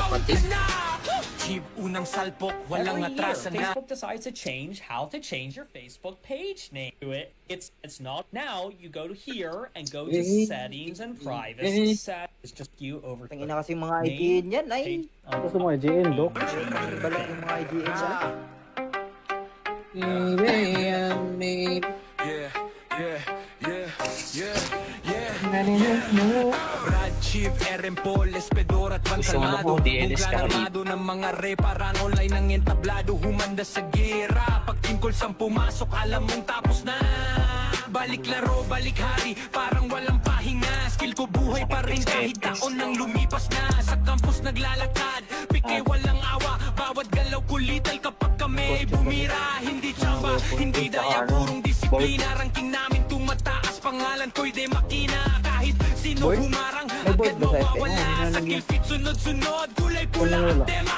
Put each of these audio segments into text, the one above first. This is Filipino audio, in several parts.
kapatid. Unang salpok, walang Every year, atrasan na. Facebook decides to change how to change your Facebook page name. It's not now. You go to here and go to settings and privacy. It's just you over. Tangina kasi mga IGN yan ay. Gusto mo IGN, Dok? Balik yung mga IGN sa Brad, Chief, Eren Paul, Espedor at Gusto mo na po, Pantalmado. DNS ka rin. Armado ng mga reparan online ng entablado. Humanda sa gera. Pag team calls ang pumasok, alam mong tapos na. Balik laro, balik hari, parang walang pahinga. Skill ko buhay pa rin kahit taon nang lumipas na. Sa campus naglalakad, pikay walang awa. Bawat galaw kulital kapag kami ay bumira. Hindi tsamba, hindi daya, purong disiplina. Ranking namin tumataas, pangalan ko'y de makina. Kahit sino humarang, agad mawawala. Sa kill feed sunod-sunod, kulay pula ang tema.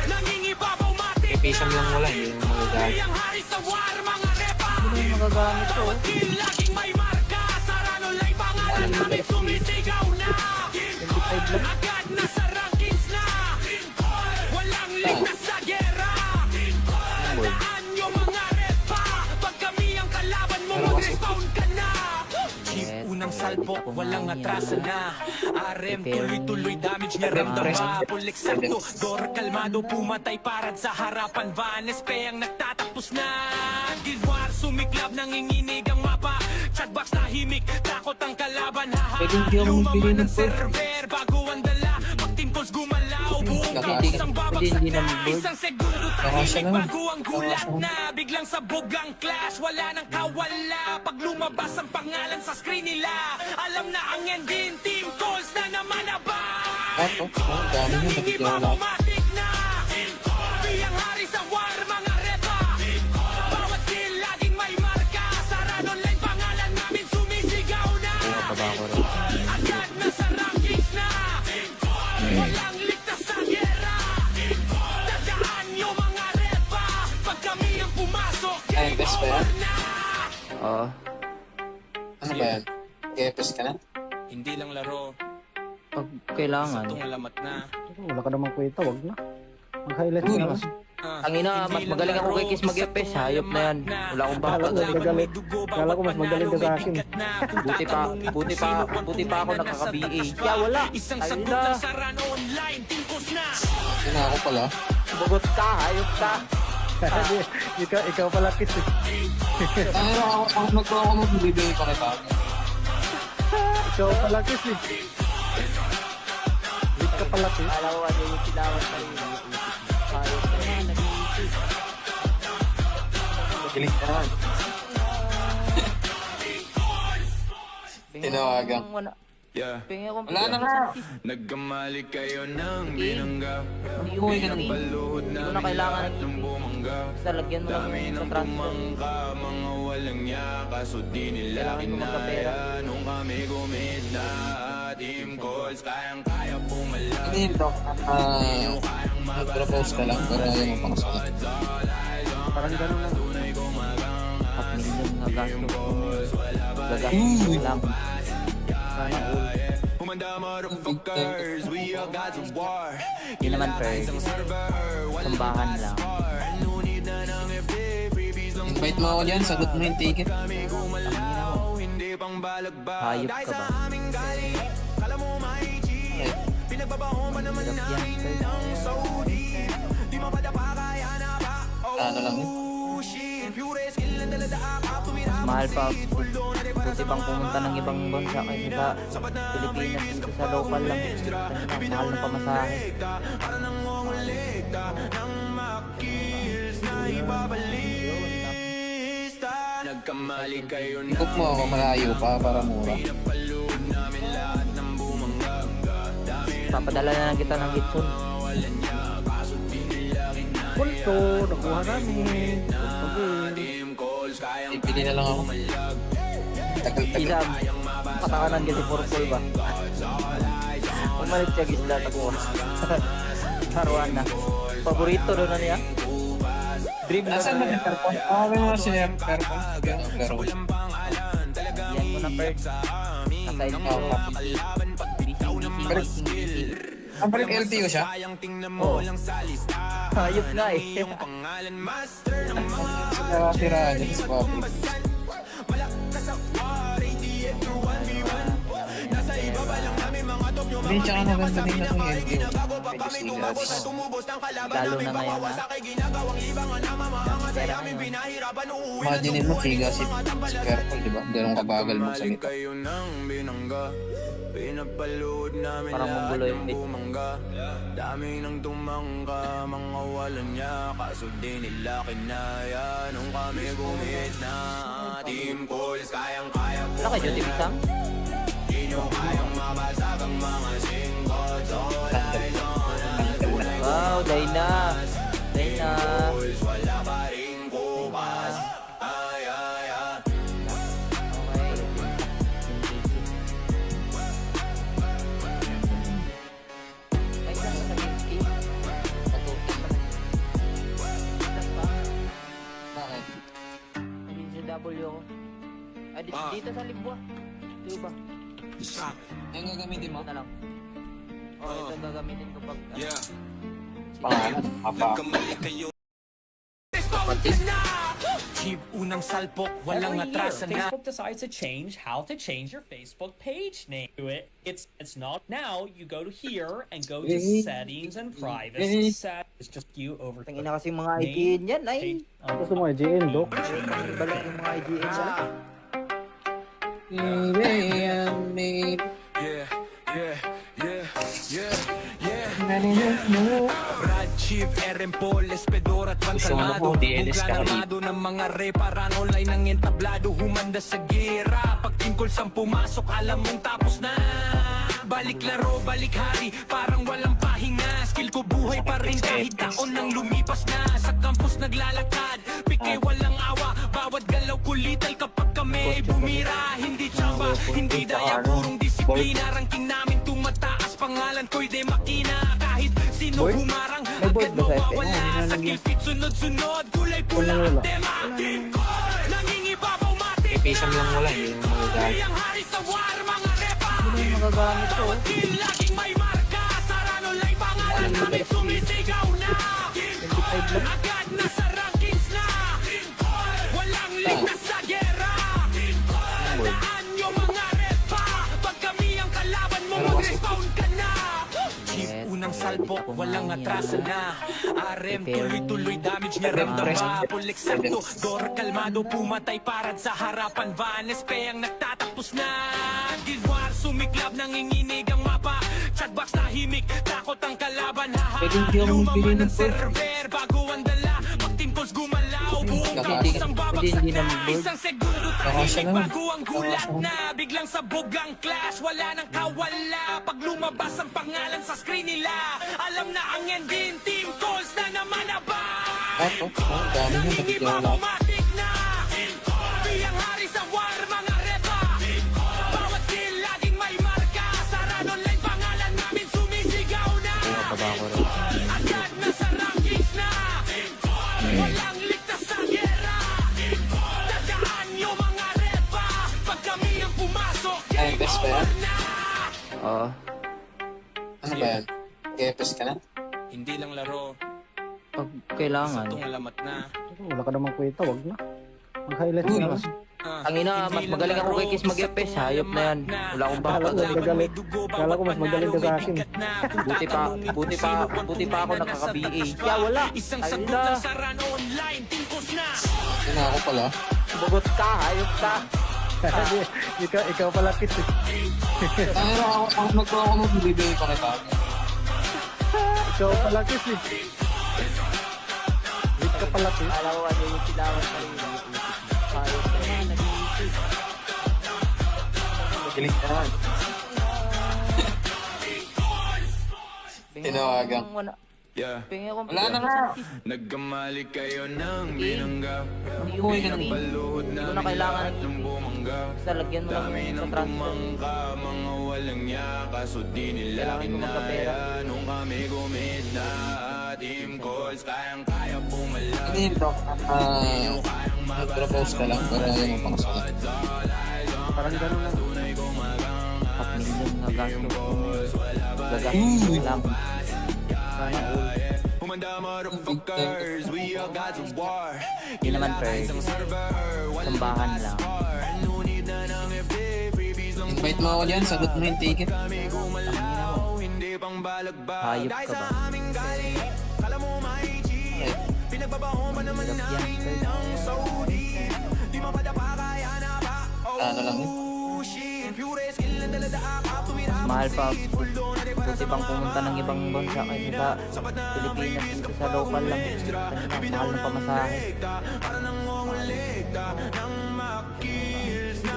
Nangingibabaw matik Pisang lang wala, yung mga guys. ang hari sa war, mga repa. magagamit to. Bawat kill laging may marka. Sarano lay pangalan namin sumisigaw na. Agad na sa rankings na. Walang ligtas sa gera. Tandaan nyo mga repa. Pag kami ang kalaban mo, mag-respawn ka na. Chief, unang salpok, walang atrasan na. RM, tuloy-tuloy damage niya ramdama. Full eksakto, Dor kalmado, pumatay parad sa harapan. Vanespe ang nagtatapos na. Guild War, sumiklab, nanginginig ang mapa. Chatbox tahimik, takot ang kalaban. Pwede hindi ako Lumama magbili ng ng board. server, bago ang dala. Pag team calls gumalaw, buong campus ang babagsak hindi na. naman board. Isang segundo Nakasya tahimik, naman. bago ang gulat na. Biglang sabog ang clash, wala nang kawala. Pag lumabas ang pangalan sa screen nila, alam na ang ending, team calls na naman aba. Ako, dami nyo, nakikilala. Matik na. Biyang hari sa war, mga repa. Bawat kill, laging may marka. Sarado online, pangalan namin sumisigaw na. Agad na sa rankings na. Walang ligtas sa gera. Tandaan nyo mga repa. Pag kami ang pumasok, Ay, best ba yan? Oo. Ano ba yan? Kepes ka na? hindi lang laro, Pag kailangan. itong alamat na. Wala ka namang kwenta, wag na. Mag-highlight mo lang. Ang ina, mas magaling ako kay Kiss mag-FPS. Hayop na yan. Wala akong baka. Kala ko magaling. Kala ko mas magaling ka sa akin. Buti pa ako nakaka-BA. Kaya wala. Isang Ayun sagot na. lang sa run online, tingkos na. Yun ako pala. Bugot ka, hayop ka. ikaw pala kiss eh. Ano ako nagkawa ko magbibigay pa kita. Ikaw pala kiss eh. Wait ka pala kiss. Alam ko ano yung tinawan sa iyo. Hayop ka na, nag-iisip. Galing ka naman. Tinawagan. Yeah. Pingi akong Wala na nga. Nagkamali kayo ng binangga. Hindi ko Paluhod Hindi ko na kailangan ng bumangga. basta lagyan mo lang sa transfer. Bumangga, mga walang yaka. So di nila Kailangan ko magkapera. kinaya. Nung kami gumit na team calls, kayang-kaya pumalag. Ano yun, Doc? Nag-propose ka lang, pero ayaw mo pakasalan. Parang gano'n lang. 4 million nga gasto ko. Gagastos lang. Sana all. Humanda motherfuckers, we are gods of war. Hindi naman fair. Sambahan lang. Invite mo ako dyan, sagot mo yung ticket. Tangina ko. Hayop ka ba? Hirap yan. Ano lang yun? Mas mahal pa. Buti pang pumunta ng ibang bansa kaysa sa Pilipinas dito sa local lang. Mahal na pamasahe. Nagkamali kayo na. Ikot mo ako malayo pa para mura. Papadala na lang kita ng Gitsun. Pulto, nakuha namin. Ipili na lang ako. Tagal-tagal. Isam, patawanan kasi purple ba? Umalit siya gisla na ko. Haruan na. Paborito doon na niya. Dream na Nasaan ba yung Perpon? Ano na siya yung Perpon? Pero yan mo na Perk. Nasa ito. Busy. Ang balik LTO siya? Oh. Hayop nga eh. Sira dyan sa Bobby. Hindi, tsaka maganda din na itong LTO. Medyo sigas. Lalo na ngayon na. Imagine mo, sigas si Purple, di ba? Ganun kabagal mo sa gita. Pinapalood namin Parang monggulo yung beat. Daming nang tumangka, mga walang niya. Kaso di nila kinaya nung kami gumit na. Team calls, kayang-kaya po. Wala kayo, Duty Bisang? Di nyo kayang mabasag ang mga singles. All eyes on us. Wow, Dayna. Dayna. Calls, wala pa rin bukas. Ay, ay, ay. Okay. Ay, lang sa Ginsky. Patutin pa. Ilan pa? Bakit? Naging sa W ako. Ah, dito sa Libwa. Dito ba? Yung gagamitin mo? Ito na lang. Oh, ito gagamitin ko pag... Pangalan? Apa? Jeep, unang salpok, walang Every year, atrasan na. Facebook decides to change how to change your Facebook page name. Do it. It's not now. You go to here and go to settings and privacy. Set is just you over. Tangina kasi mga IGN yan, ay. Gusto mo IGN, Dok? Balik yung mga IGN sa... Yeah, yeah, yeah, yeah, yeah. Brad, Chief, Eren Paul, Espedor at Gusto mo Pantalmado. po, DNS Bugla ka armado ng mga reparan online ng entablado. Humanda sa gera. Pag tungkol sang pumasok, alam mong tapos na. Balik laro, balik hari, parang walang pahinga. Skill ko buhay pa rin kahit taon nang lumipas na. Sa campus naglalakad, pike walang awa. Bawat galaw kulital kapag kami ay bumira. Hindi tsamba, hindi daya, purong disiplina. Ranking namin tumataas, pangalan ko'y de makina. Kahit sino humarang, agad mawawala. Sa kill feed, sunod-sunod, kulay pula ang tema. Team Call, nangingibabaw matik na. Ipisang lang wala, hindi mo magagamit. Ang hari sa war, mga repa. Ano yung magagamit ko? Kill, laging may marka. Sarano lang pangalan namin, sumisigaw na. Team Call, agad na sa rankings na. Team Call, walang ligtas sa gera. Team Call, daan yung mga repa. Pag kami ang kalaban mo, mag-respawn ka na. Jeep, unang salpok, walang atrasan na. RM, tuloy-tuloy damage niya ramdama. Full eksakto, door kalmado, pumatay parad sa harapan. Vanes, pe ang nagtatapos na. Guild War, sumiklab, nanginginig ang mapa. Chatbox tahimik, takot ang kalaban. Pwede hindi ako Lumaman magbili ang ng board. server, bago ang dala. Pag timpos gumalaw, buong campus ang babagsak Hindi na na. mag-board. Isang segundo Baka tahimik, siya naman. bago ang gulat na. Biglang sabog ang clash, wala nang kawala. Pag lumabas ang pangalan sa screen nila, alam na ang ending. Team Calls na naman na ba? Ako? Oh, dami nyo, bakit yung wala? Matik na. Biyang hari sa war, mga repa. Bawat kill, laging may marka. Saran online, pangalan namin sumisigaw na. Taba ko rin. Agad na sa rankings na. Walang ligtas sa gera. Dadaan yung mga repa. Pag kami ang pumasok, Ay, best ba yan? Oo. Ano ba yan? Kepes ka na? Hindi lang laro, Pag kailangan. itong alamat na. Wala ka namang kwenta, wag na. Mag-highlight Uy, ka lang. Ang ina, mas magaling ako kay Kiss mag-FPS. Hayop na yan. Wala akong Kala ko baka. magaling. Kala ko mas magaling ka sa akin. Buti pa ako nakaka-BA. Kaya wala. Isang Ayun sagot na. ng saran online, tingkos na. Yun ako pala. Bugot ka, hayop ka. ikaw pala Kiss eh. Pero ako nagkawa ko nung bibigay pa kita. Ikaw pala Kiss eh. Wait ka pala Kiss. Alam ko ano yung tinawag sa iyo. Hayop ka na, nag-iisip. Galing ka naman. Tinawagan. Yeah. Pingi akong Wala na nga. Nagkamali kayo ng binangga. Uy, Pinapalood Hindi ko na namin kailangan lahat ng bumangga. Basta lagyan mo lang Dami sa ng transfer. tumangka, mga walang niya. Kaso di nila Kailangan ko magkapera. kinaya nung kami gumit na. Team Calls, kayang-kaya pumalag. Hindi yun, Doc. Nag-propose ka lang para yung pang Parang gano'n lang. 4 million mga gasto. Gagastos lang. Sana all. Humanda motherfuckers, we all gods of war. Hindi naman first. Sambahan lang. No need na ng FD, freebies lang Invite mo ako dyan, sagot mo yung ticket. kami gumalaw. Hindi pang balagbag. Hayop Dahil ka sa ba? aming galing, kala mo may G. Pinagbabaho pa naman Hirap yan, namin first. ng Saudi. Di mapadapa kaya na ba? Ano lang yun? Oh shit, pure skill ang dalada akap. Tumira Mahal pa. Buti pang pumunta ng ibang bansa kaysa sa Pilipinas dito sa local lang. Kanina, mahal ng pamasahe. para nang ongulikta ng makils na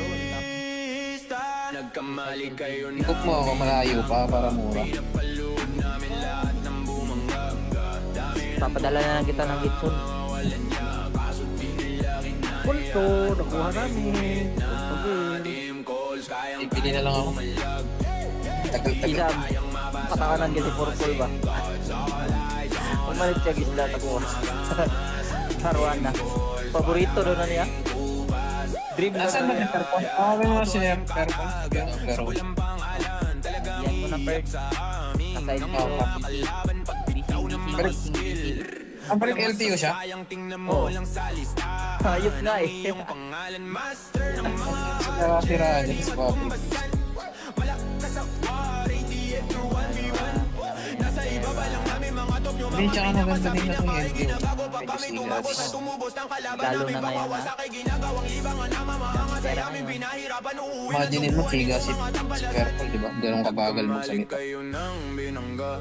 ibabalista. Nagkamali kayo na Ikot mo ako malayo pa para mura. pinapalood namin lahat ng bumangga. Dami Papadala na lang kita ng gitsun. nawalan niya, kaso di nila kinaya. Pulto, nakuha namin. Team calls, kayang Ipili na lang ako. Tagal-tagal. Isam, patawanan kasi purple ba? Pumalit siya gisla tapos. Haruan na. Paborito doon na niya. Dream na Nasaan ba niya. yung Perpon? Okay mo si Perpon. Pero walang pangalan, talagang Yan mo na higit first. sa amin. Aside Oo, mo. Kalaban pag bitaw ng mga Pero- skill. ang balik LTO siya? Sayang tingnan mo lang sa listahan. Hayop nga eh. Iyong pangalan, master ng mga Sa siraan dyan sa Bobby. malakas sa war, ATF through 1v1. Nasa ibaba lang namin mga top nyo. Hindi, tsaka maganda din na itong LTO. Ginagawa pa Medyo kami tumabos at sigas. tumubos ng kalaban Lalo namin na ngayon, papawasak ay ginagawang libangan na mamahangas ay aming pinahirapan uuwi na Imaginin mo, Figa, si Purple, di ba? Ganun kabagal mo sa nito. kayo ng binangga.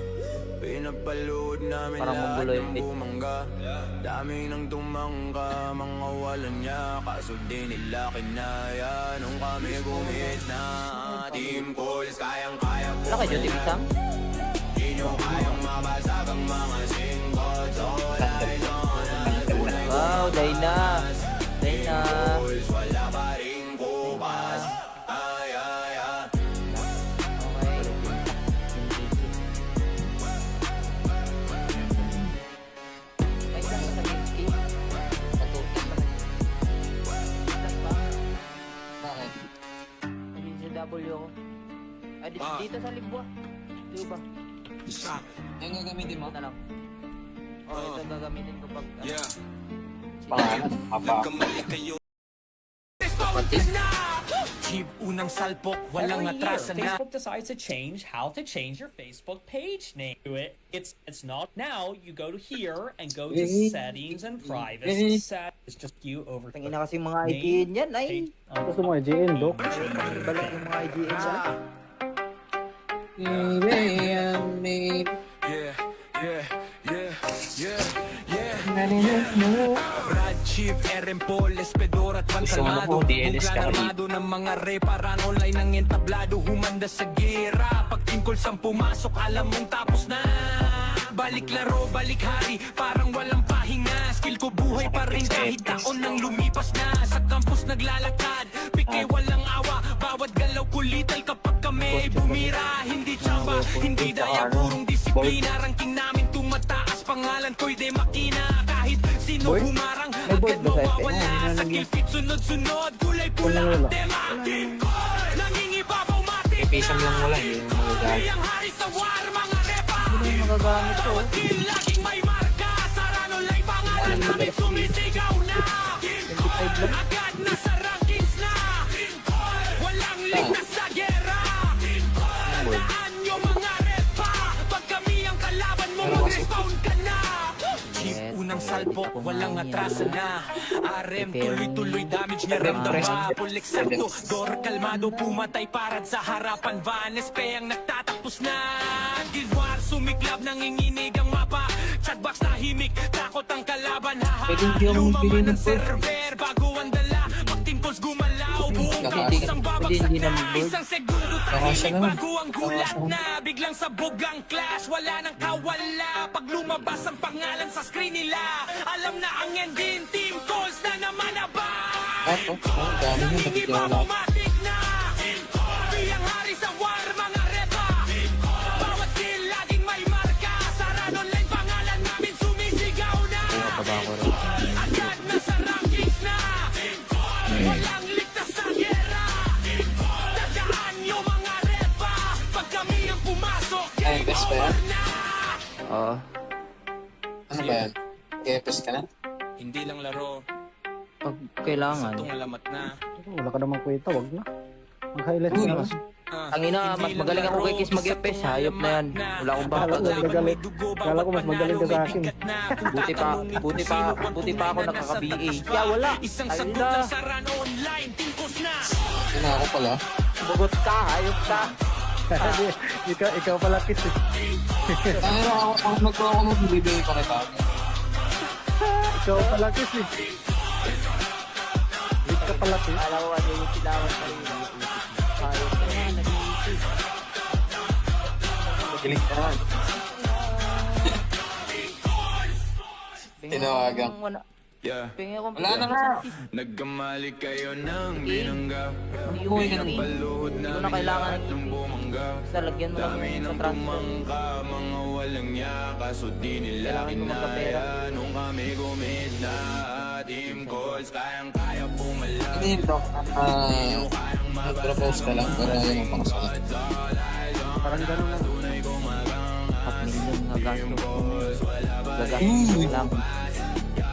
Pinapalood namin Parang lahat manggulo ng yung beat. bumangga. Dami nang tumangka, mga walan niya. Kaso di nila kinaya nung kami gumit na. Team calls, kayang-kaya po. Wala kayo, Team Isam? Di nyo kayang mabasag ang mga singkots. All eyes on us. Wow, Dayna. Dayna. Calls, wala pa rin kupas. Ay, ay, ay. Okay. Ay, saan ka sa Games King? Patutin pa rin. Saan pa? Bakit? Nandito sa W ako. Ay, dito sa Libwa. Di ba? Yung gagamitin mo? Ito na lang. Oh, ito gagamitin ko pag... Pangalan? Apa? Jeep, unang salpok, walang Every year, atrasan na. Facebook decides to change how to change your Facebook page name. Do it. It's not now. You go to here and go to settings and privacy. Set is just you over. Tangina kasi mga IGN yan, ay. Gusto mo IGN, Dok? Balik yung mga IGN sa... Yeah, yeah, yeah, yeah, yeah. Brad, Chief, Eren Paul, Espedor at Gusto mo na Pantalmado. po, DNS ka Buglamado ng mga reparan online ng entablado. Humanda sa gera. Pag tungkol sang pumasok, alam mong tapos na. Balik laro, balik hari, parang walang pahinga. Skill ko buhay pa rin kahit taon nang lumipas na. Sa campus naglalakad, pike walang awa. Bawat galaw kulital kapag kami ay bumira. Hindi tsamba, hindi daya, purong disiplina. Ranking namin tumataas, pangalan ko'y de makina. Kahit sino humarang, agad mawawala. Sa kill feed, sunod-sunod, kulay pula ang tema. Team Call, nangingibabaw matik Ipisang lang wala, yung magagalit. ang hari sa war, mga repa. Hindi magagamit to. Bawat kill, laging may marka. Sarano lang pangalan namin, sumisigaw na. Team Call, agad nasa rankings na. Team Call, walang ligtas sa gera. Team Call, tandaan nyo mga repa. Pag kami ang kalaban mo, mag-respawn ka na. Jeep, unang salpok, walang atrasan na. RM, tuloy-tuloy damage niya ramdama. Full eksakto, Dor kalmado, pumatay parad sa harapan. Vanespe ang nagtatapos na. Guild War, sumiklab, nanginginig ang mapa. Chatbox tahimik, takot ang kalaban. Pwede hindi ako Lumaman magbili ang ng bird. server, bago ang dala. Pag team calls gumalaw, buong campus ang babagsak hindi na. na mag-bird. Isang segundo Baka siya tahimik, naman. bago ang gulat na. Biglang sabog ang clash, wala nang kawala. Pag lumabas ang pangalan sa screen nila, alam na ang ending, team calls na naman na ba? Ato, ang dami nyo, bakit yung wala? Matik na. Kami ang hari sa war, mga repa. Bawat kill, laging may marka. Saran online, pangalan namin sumisigaw na. Taba ko rin. Agad nasa rankings na. Walang ligtas sa gera. Tandaan nyo yan? Oo. Ano ba yan? Kepes ka na? Hindi lang laro, Pag kailangan. itong alamat na. Wala ka namang kwenta, wag na. Mag-highlight ka na. Ang ina, mas magaling ako kay Kiss mag-FPS. Hayop na yan. Wala akong baka. Kala ko magaling. Kala ko mas magaling ka sa akin. Buti pa ako nakaka-BA. Kaya wala. Isang Ayun sagot na. lang sa run online, tingkos na. Yun na ako pala. Bugot ka, hayop ka. Ikaw pala kiss eh. Ano ako nagkuha ko ng bibigay ko kita. Ikaw pala kiss eh. Wait ka pala kiss. Alam ko ano yung tinawag sa iyo. Hayop na yan. Nag-iisip. Galing ka naman. Tinawagan. Yeah, Pingin akong Wala na nga. nagkamali kayo ng binangga. Uy, ganun eh. Paluhod Hindi na ko na kailangan ng ng bumangga. Basta lagyan mo lang Dami sa ng transfer. tumangka, mga walang yaka. So di nila Kailangan mo magkapera. kinaya. Nung kami gumit na team calls, kayang-kaya pumalag. Hindi yun, Doc. Nag-propose ka lang para yung pangsalat. Parang gano'n lang. 5 million nga gasto ko. Gagastos lang.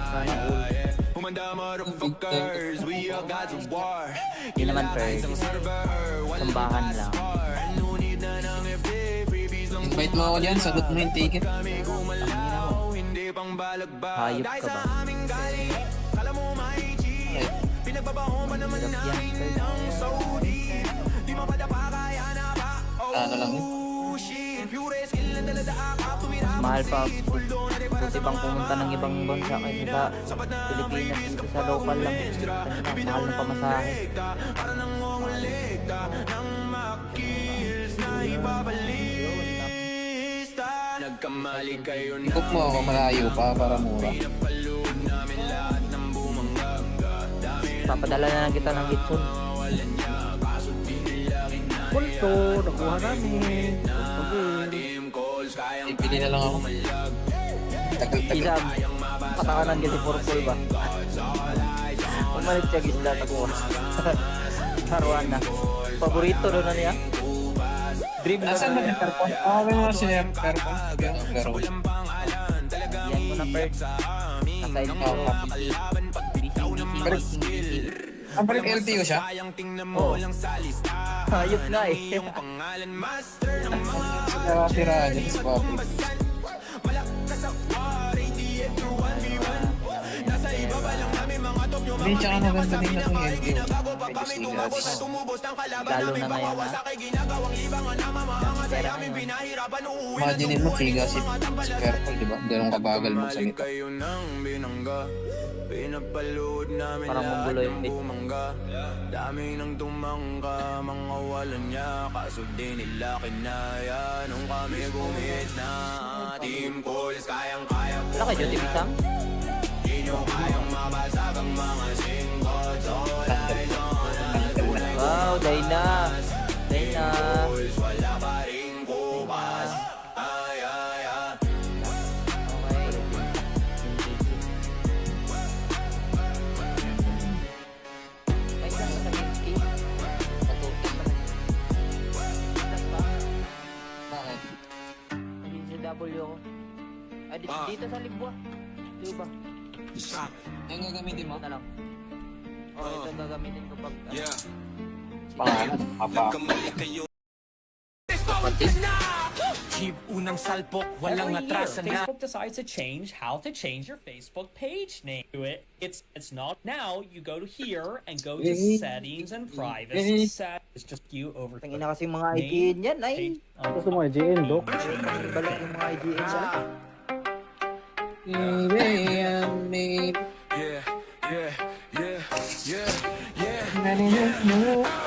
Sana all. Humanda motherfuckers, we are gods of war. Hindi naman fair. Sambahan lang. Invite mo ako dyan, sagot mo yung ticket. Tangina mo. Hindi pang balagbag. Hayop ka ba? Okay. Hirap yan. Ano lang yun? Mas mahal pa. Buti pang pumunta ng ibang bansa kaysa sa Pilipinas. Dito sa local lang. Kanina, mahal na pamasahe. Nagkamali kayo na Ikot mo ako malayo pa para mura. Papadala na lang kita ng Gitsun. Pulto, nakuha namin. Okay. team calls, kayang Ipili na lang ako. Tagal-tagal. Isam, patawanan kasi purple ba? Umalit siya gisla takuha. Haruan na. Paborito doon na niya. Dream na Nasaan ba na yung Perpon? Ah, may mga siya yung Perpon. Pero, yan mo na perk. Aside ko. ang balik LTO siya? Oo. Hayop nga eh. Sa tirahan niya sa public. Hindi, tsaka maganda din na itong LTO. Medyo sigas. Lalo na ngayon na. Pera ngayon. Imaginin mo, siga si Perpon, di ba? Ganun kabagal mo sa nito. kayo ng binangga. Pinapalood namin Parang lahat mongolo yung ng bit. bumangga. Dami ng tumangka, mga walang niya. Kaso di nila kinaya. Nung kami gumit na team calls, kayang-kaya Wala kayo, Duty Bisam? Di nyo kayang mabasag ang mga singles. All eyes on us. Wow, Dayna. Dayna. Calls, wala pa rin kupas. Ay, ay, ay. Okay. Ay, saan ka sa Gitski? Patutin pa rin. Saan ba? Bakit? Nandito sa W ako. Ah, dito sa Libwa. Di ba? Yung gagamitin mo? Ito na lang. Oh, ito gagamitin ko pag... Yeah. Pangalan? Apa? Kamali kayo. Jeep, unang salpok, walang Every year, atrasan na. Facebook decides to change how to change your Facebook page name to it. It's not now. You go to here and go to settings and privacy. It's just you over. Tangin na kasi mga IGN yan, ay. Gusto mo IGN, Doc? Balik yung mga IGN sa Yeah, yeah, yeah, yeah, yeah.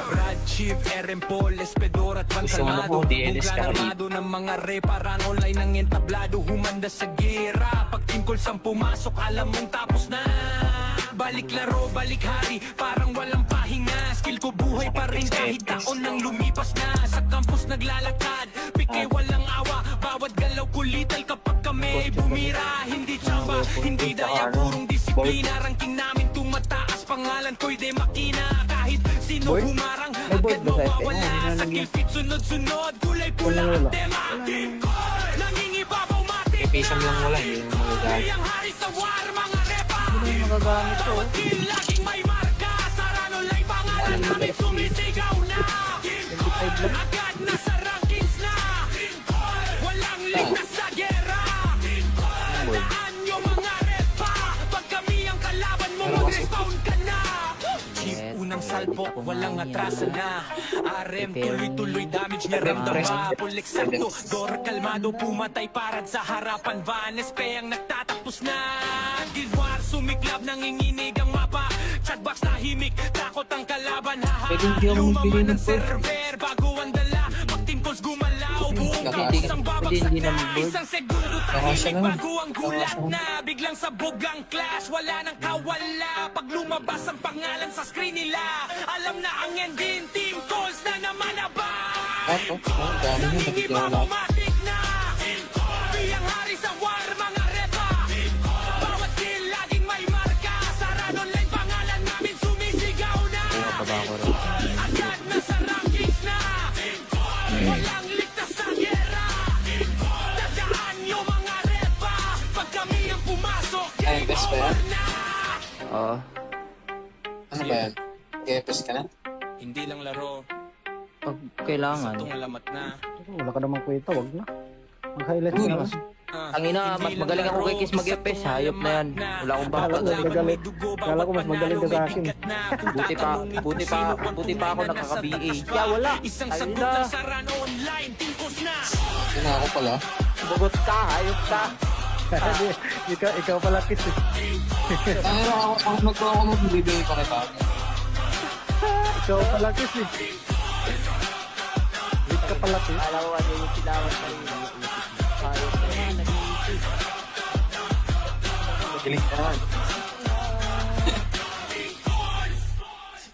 Brad, Chief, Eren Paul, Espedor at Gusto mo na Pansalmado po, DLS ka Armado ng mga reparan online ng entablado Humanda sa gera Pag team calls ang pumasok, alam mong tapos na Balik laro, balik hari, parang walang pahinga Skill ko buhay pa rin kahit taon nang lumipas na Sa campus naglalakad, pike walang awa Bawat galaw kulital kapag kami bumira Hindi tsamba, hindi daya, purong disiplina Ranking namin tumataas, pangalan ko'y de makina Kahit sino humarang, agad mawawala Sa kill feed, sunod-sunod, kulay pula ang tema Team Call! Kisam lang wala, hindi naman magagamit. Ang hari sa war, mga repa. Ano yung magagamit to? Kill laging may marka. Sarano lang pangalan namin sumisigaw na. Agad na sa rankings na. Walang ligtas sa gera. Tandaan nyo mga repa. Pag kami ang kalaban mo, mag-respawn ka na. Unang salpok, walang atrasa na. RM, tuloy-tuloy damage niya ramdama. Full eksakto, Dor kalmado, pumatay parad sa harapan. Vanes, pe ang nagtatapos na. Guild War, sumiklab, nanginginig ang mapa. Chatbox tahimik, takot ang kalaban. Pwede hindi ako Lumaman magbili ng ang server, bago ang dala. Pag team calls gumalaw, buong Hindi, isang hindi babagsak na na. mag-board. Isang segundo Baka siya tahimik, naman. bago ang gulat na. Biglang sabog ang clash, wala nang kawala. Pag lumabas ang pangalan sa screen nila, alam na ang ending, team calls na naman na ba? Ito, ang dami nyo, bakit Iba wala? automatic na. Biyang hari sa war, mga repa. Bawat kill, laging may marka. Sarado online, pangalan namin sumisigaw na. Baba ko rin. Agad na sa rankings na. Walang ligtas sa gera. Tandaan nyo mga repa. Pag kami ang pumasok, Ay, best ba yan? na. Oo. Ano ba yan? KFS ka na? Hindi lang laro, Pag kailangan. alamat na. Wala ka namang kwenta, wag na. Mag-highlight ka na lang. Ang ina, mas magaling ako kay Kiss mag-FPS. Hayop na yan. Wala akong Kala baka. ko magaling. Kala ko mas magaling ka sa akin. Buti pa ako nakaka-BA. Kaya wala. Isang Ay sagot na. lang sa run online, tingkos na. Yun na ako pala. Bugot ka, hayop ka. ikaw pala kiss eh. Ano ako nagkawa mo, bibigay pa kita. Ikaw pala kiss eh. Wait ka pala kiss. Alam ko ano yung tinawag sa iyo. Hayop na yan, nag-iisip. Galing ka naman.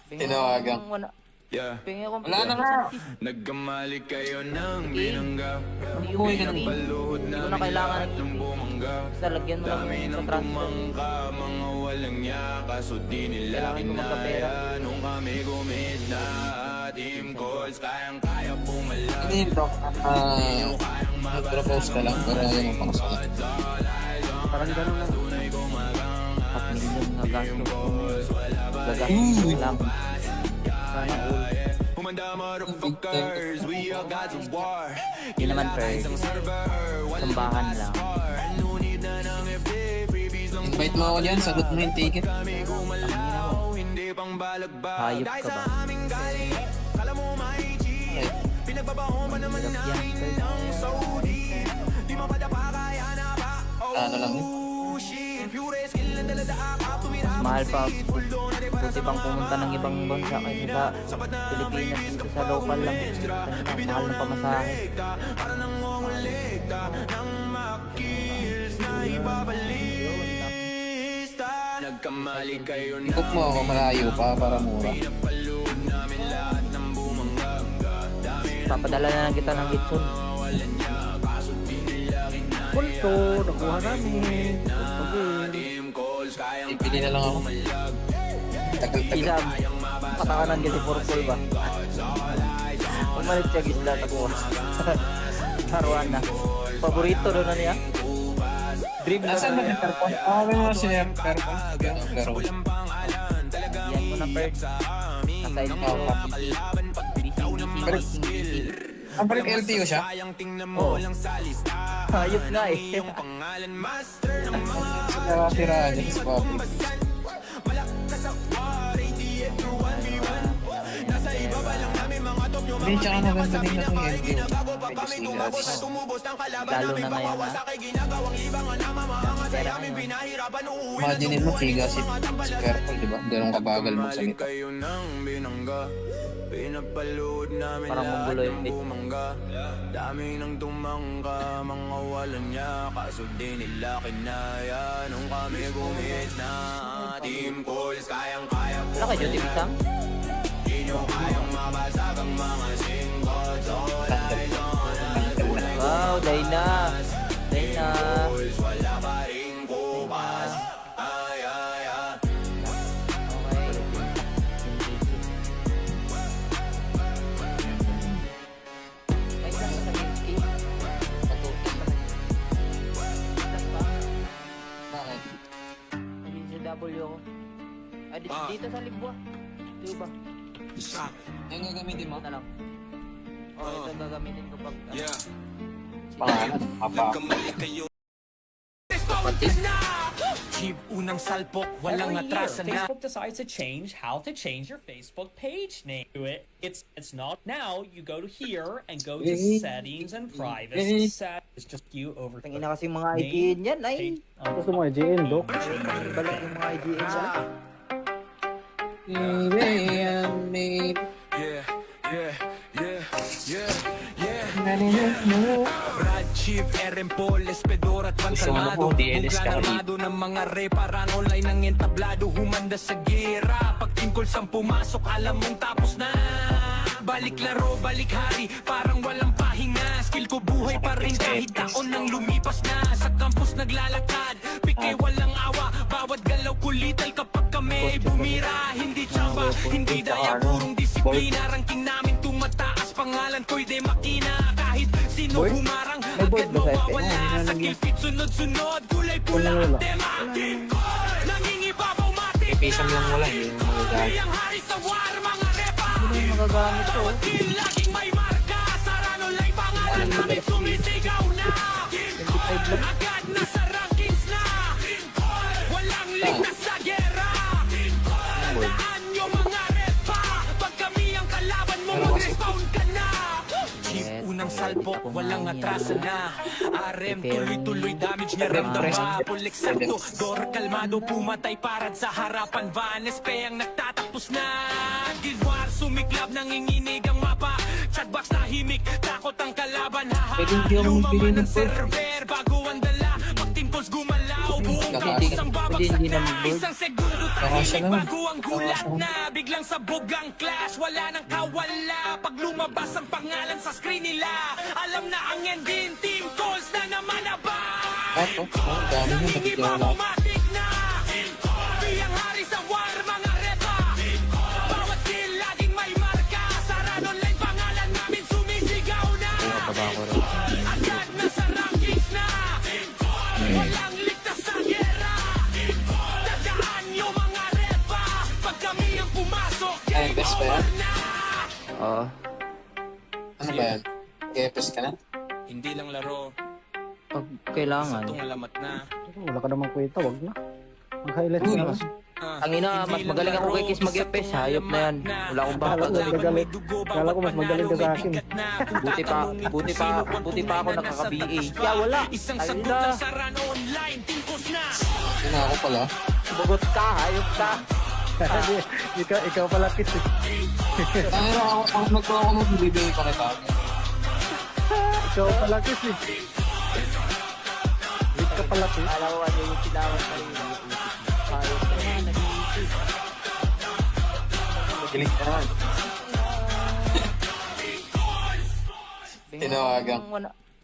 Tinawagan. Yeah, Pingi ako. Wala na nga. nagkamali kayo ng binangga. Uy, ganun. Paluhod Hindi ko na na kailangan. ng bumangga. Basta lagyan mo Dami lang sa ng transfer. tumangka, mga walang niya. Kaso di nila Kailangan ko magkapera. kinaya. Nung kami gumit na team calls, kayang-kaya pumalag. Hindi, bro. Mag-propose ka lang para yun ang pangsalat. Parang gano'n lang. 4 million na gasto ko. Gagastos ko lang. Sana all. Humanda motherfuckers, we all gods of war. Hindi naman fair. Sambahan lang. No need na ng FD, freebies lang Invite mo ako dyan, sagot mo yung ticket. kami gumalaw. Hindi pang balagbag. Hayop Dahil ka sa ba? aming galing, kala mo may cheat. Ay, Pinagbabaho pa naman Hirap yan, namin sir. ng Saudi. Di mapadapa kaya na ba? ano lang yun? Oh shit, pure skill na daladaaka. Mas mahal pa. Buti pang pumunta ng ibang bansa kaysa sa Pilipinas dito sa local lang. Kanina, mahal na pamasahe. Para nang mangulikta ng makils na ibabalista. Nagkamali kayo na Ikot mo ako malayo pa para mura. paluhod namin lahat ng bumangga. Papadala na lang kita ng Gitsun. Pulto, nakuha namin. Okay. Team calls, kayang Ipili na lang ako. Tagal-tagal. Isam, patawanan kasi purple ba? Umalit siya gisla takuha. Haruan na. Paborito doon na niya. Dream na Nasaan ba niya. yung Perpon? May mga siya yung Perpon. Ganun, pero Yan mo na perk. Aside ko. Busy. ang balik LTO siya? Oh. Hayop nga eh. Sa tirahan niya sa public. Hindi, tsaka maganda din na itong LTO. Medyo sigas. Lalo na ngayon ha. Pera ngayon. Imagine mo, siga si Purple, di ba? Ganun kabagal magsalita. kayo ng binangga. Pinapalood namin Parang lahat monggulo ng yung bit. bumangga. Dami ng tumangka, mga walan niya. Kaso di nila kinaya. Nung kami gumit na team calls, kayang-kaya po. Wala kay Duty Bisang? Di nyo kayang mabasag ang mga singkots. All eyes on us. Wow, Dayna. Dayna. Calls, wala pa rin kupas. Ay, ay, ay. Okay. Kahit lang sa 50. Patutin naman. Dito sa Libwa. Di ba? Yung gagamitin mo? Ito na lang. Ito ang gagamitin ko pag... Yeah. Pangalan? Apa? Nagkamali kayo. Chip unang salpok, walang Every year, atrasan na. Facebook decides to change how to change your Facebook page name to it. It's not now. You go to here and go to settings and privacy. It's just you over. Tangina kasi mga IGN yan ay. Gusto mo IGN, Dok? Balik yung mga IGN yan. Yeah, yeah, yeah, yeah, yeah. Brad, Chief, Eren Paul, Espedor at Gusto mo Pantalmado. po, DLS ka Armado ng mga reparang online ng entablado. Humanda sa gira. Pag team calls ang pumasok, alam mong tapos na. Balik laro, balik hari, parang walang pahinga. Skill ko buhay pa rin kahit taon nang lumipas na. Sa campus naglalakad, pike walang awa. Bawat galaw kulital kapag kami ay bumira. Hindi tsamba, hindi daya, purong disiplina. Ranking namin tumataas, pangalan ko'y de makina. Kahit sino humarang, agad mawawala. Sa kill feed sunod-sunod, kulay pula ang tema. Team Call, nangingibabaw matik na. Ipisang lang wala, hindi mo magagamit. Ang hari sa war, mga repa. Hindi mo magagamit to. Bawat kill laging may marka. Sarano lay pangalan namin sumisigaw na. Team Call, agad nasa rankings na. Team Call, walang ligtas sa gera. Team Call, tandaan nyo mga repa. Pag kami ang kalaban mo, mag-respawn ka na. Chip unang salpok, walang atrasan na. RM, tuloy-tuloy damage niya ramdama. Full eksakto, Dor kalmado, pumatay parad sa harapan. Vanes pe ang nagtatapos na. Guild War, sumiklab, nanginginig ang mapa. Chatbox tahimik, takot ang kalaban. Pwede hindi ako magbili Lumaban ng ang server, bago ang dala. Pag team calls gumalaw, buong campus ang babagsak. hindi naman board. Isang segundo Nakasya tahimik, naman. bago ang gulat na. Biglang sabog ang clash, wala nang kawala. Pag lumabas ang pangalan sa screen nila, alam na ang ending, team calls na naman na ba? Ito, ang dami nyo, bakit yung wala? Matik na. Biyang hari sa war, mga repa. Bawat kill, laging may marka. Saran online, pangalan namin sumisigaw na. Agad na sa rankings na. Walang ligtas sa gera. Tandaan nyo, mga repa. Pag kami ang pumasok, Ay, best ba yan? na. Oo. Ano ba yan? Kepes ka na? Hindi lang laro, Pag kailangan. itong alamat na. Wala ka namang kwenta, wag na. Mag-highlight ka na. Ang ina, mas magaling ako kay Kiss mag-FPS. Hayop na yan. Wala akong Kala ko baka. magaling. Kala ko mas magaling ka sa akin. Buti pa ako nakaka-BA. Kaya wala. Isang Ayun sagot na. lang sa run online, team calls na. Yun na ako pala. Bugot ka, hayop ka. Ikaw pala Kiss eh. Ano ako magbibigay pa kita. Ikaw pala Kiss eh. Wait ka pala Kiss. Alam ko ano yung tinawag sa iyo. Hayop ka na, nag-iisip. Magaling ka naman. Tinawagan.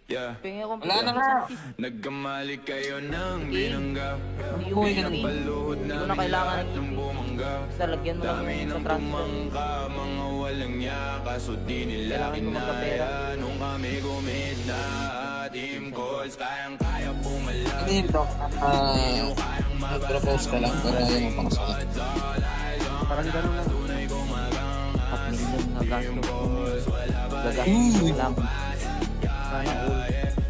Yeah. Pingi ko. Wala na nga. Nagkamali kayo ng binangga. Umuwi ka na eh. Paluhod Hindi ko na namin kailangan. lahat ng bumangga. Basta lagyan mo Dami lang sa ng transfer. tumangka, mga walang yaka. So di nila Kailangan ko magkapera. kinaya nung kami gumit na. Team calls, kayang-kaya pumalag. Hindi yun, bro. Mag-propose ka lang para yun ang pangsalit. Parang gano'n lang. 4 million na gasto ko. Gagastos lang. Sana all.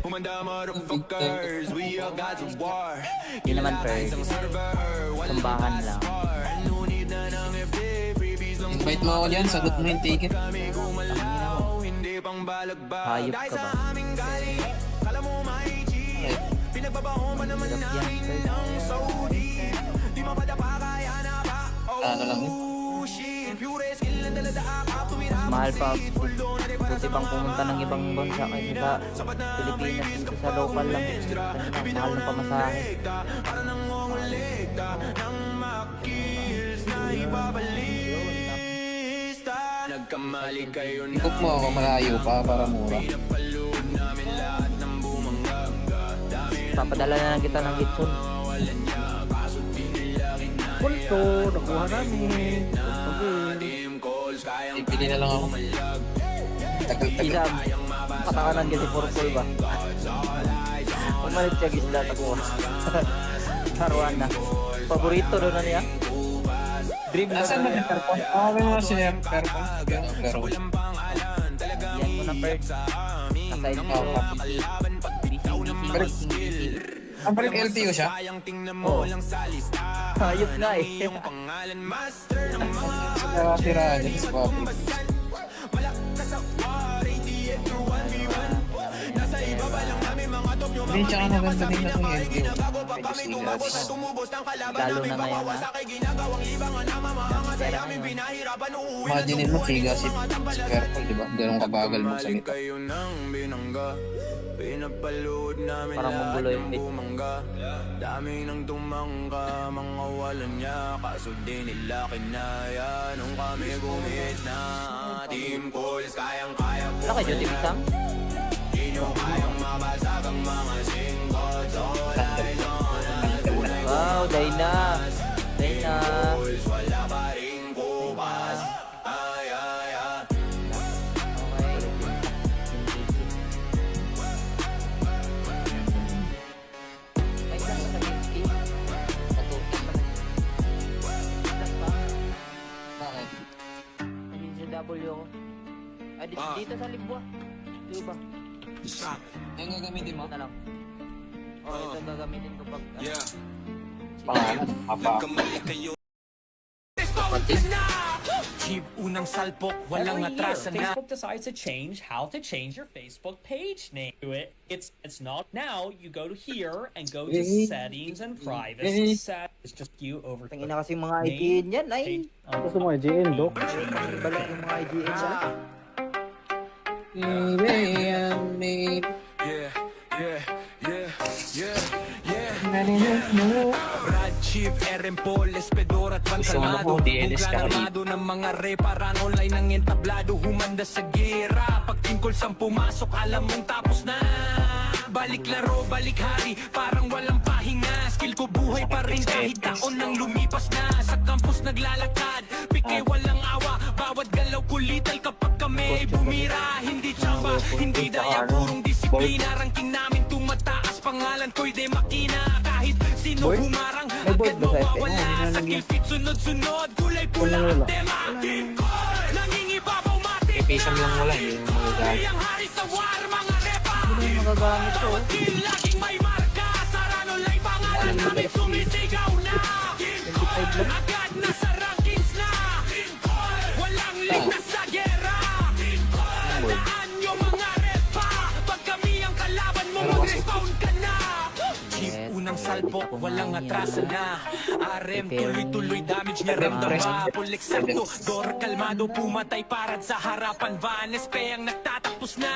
Humanda motherfuckers, we are gods of war. Hindi naman fair. Sambahan lang. No need na ng FD, freebies lang Invite mo ako dyan, sagot mo yung ticket. kami gumalaw. Hindi pang balagbag. Hayop Dahil ka sa ba? aming galing, kala mo may G. Pinagbabaho pa naman Hirap yan, namin sir. ng Saudi. Di mapadapa kaya na ba? Ano lang yun? Oh shit, pure skill ng dalada akap. Tumira Mahal pa. Buti pang pumunta ng ibang bansa kaysa sa Pilipinas dito sa local lang. Kanina, mahal na pamasahe. para nang umulikta ng makills na ibabalista. Nagkamali kayo na Ikot mo ako malayo pa para mura. paluhod namin lahat ng bumangga. Papadala na lang kita ng Gitsun. Pulto, nakuha namin. Okay. Team calls, kayang Ipili na lang ako. Tagal-tagal. Isa, patakanan kasi purple ba? Umalit siya gisla, takuha. Saruan na. Paborito doon na niya. Dream na Nasaan na yan. yung Perpon? Sabi mo si Perpon. Pero, Walang pangalan, talagang Yan mo na, higit Pert. sa amin. Aside Ang mo, mga kalaban, pag bitaw ng mga Balik. skill. ang balik LTO siya? Sayang tingnan mo lang sa listahan. Hayop na eh. Ang iyong pangalan, master ng mga Nakasiraan din sa Bobby. malakas sa war, ADN to 1v1. Nasa ibaba lang namin mga top nyo, Hindi, tsaka maganda din na itong LTO. bago pa Medyo kami tumabos at tumubos ng kalaban Lalo namin na ngayon, papawasak ay ginagawang libangan na mamahanga sa amin pinahirapan uuwi na Imagine mo, Tiga si Perpon, di ba? Ganun kabagal Bumalik magsalita. kayo ng binangga, pinapalood namin Parang lahat manggulo ng yun, eh. bumangga. Dami nang tumangka, mga walang niya, kaso di nila kinaya nung kami gumit na. Team Calls, kayang-kaya po Wala kay Jody Bisang? di nyo kayang mabasag ang mga singkots. All eyes on us, Wow, Dayna. Dayna. Calls, wala pa rin kupas. Ay, ay, ay. Okay. May isang sa Misty. Patutin ba? Isang ba? Bakit? Nandun sa W ako. Ah, dito sa Libwa. Dito ba? Yung gagamitin mo? Ito na lang. Oh, ito gagamitin ko pag... Pangalan? Apa? Jeep, unang salpok, walang Every year, atrasan na. Facebook decides to change how to change your Facebook page name to it. It's not now. You go to here and go to settings and privacy. It's just you over. Tangina kasi mga IGN yan, ay. Gusto mo IGN, Dok? Balik yung mga IGN yan. Yeah, yeah, yeah, yeah, yeah. Brad, Chief, RM Paul, Espedor at Van Gusto mo Calmado. po, DLS ka Buong ng mga reparan online ng entablado. Humanda sa gera. Pag tingkol sang pumasok, alam mong tapos na. Balik laro, balik hari, parang walang pahinga. Skill ko buhay pa rin kahit taon nang lumipas na. Sa campus naglalakad, pike walang awa. Bawat galaw kulital kapag kami bumira. Hindi tsamba, hindi daya, purong disiplina. Ranking namin tumataas, pangalan ko'y de makina. Kahit sino humarang, agad mawawala. Sa kill feed, sunod-sunod, kulay pula ang tema. Team ko, nangingibabaw matik. Ipisang lang wala, hindi mo magagamit. Ang hari sa war, mga repa. Hindi mo magagamit to. Bawat team laging may marka. Sarano lay pangalan namin sumisigaw na. Team Call, agad nasa rankings na. Team Call, walang ligtas sa gera. Team Call, tandaan nyo mga repa. Pag kami ang kalaban mo, mag-respawn ka na. Jeep, unang salpok, walang atrasan na. RM, tuloy-tuloy damage niya ramdama. Full eksakto, Dor, kalmado, pumatay parad sa harapan. Vanes, ang nagtatapos na.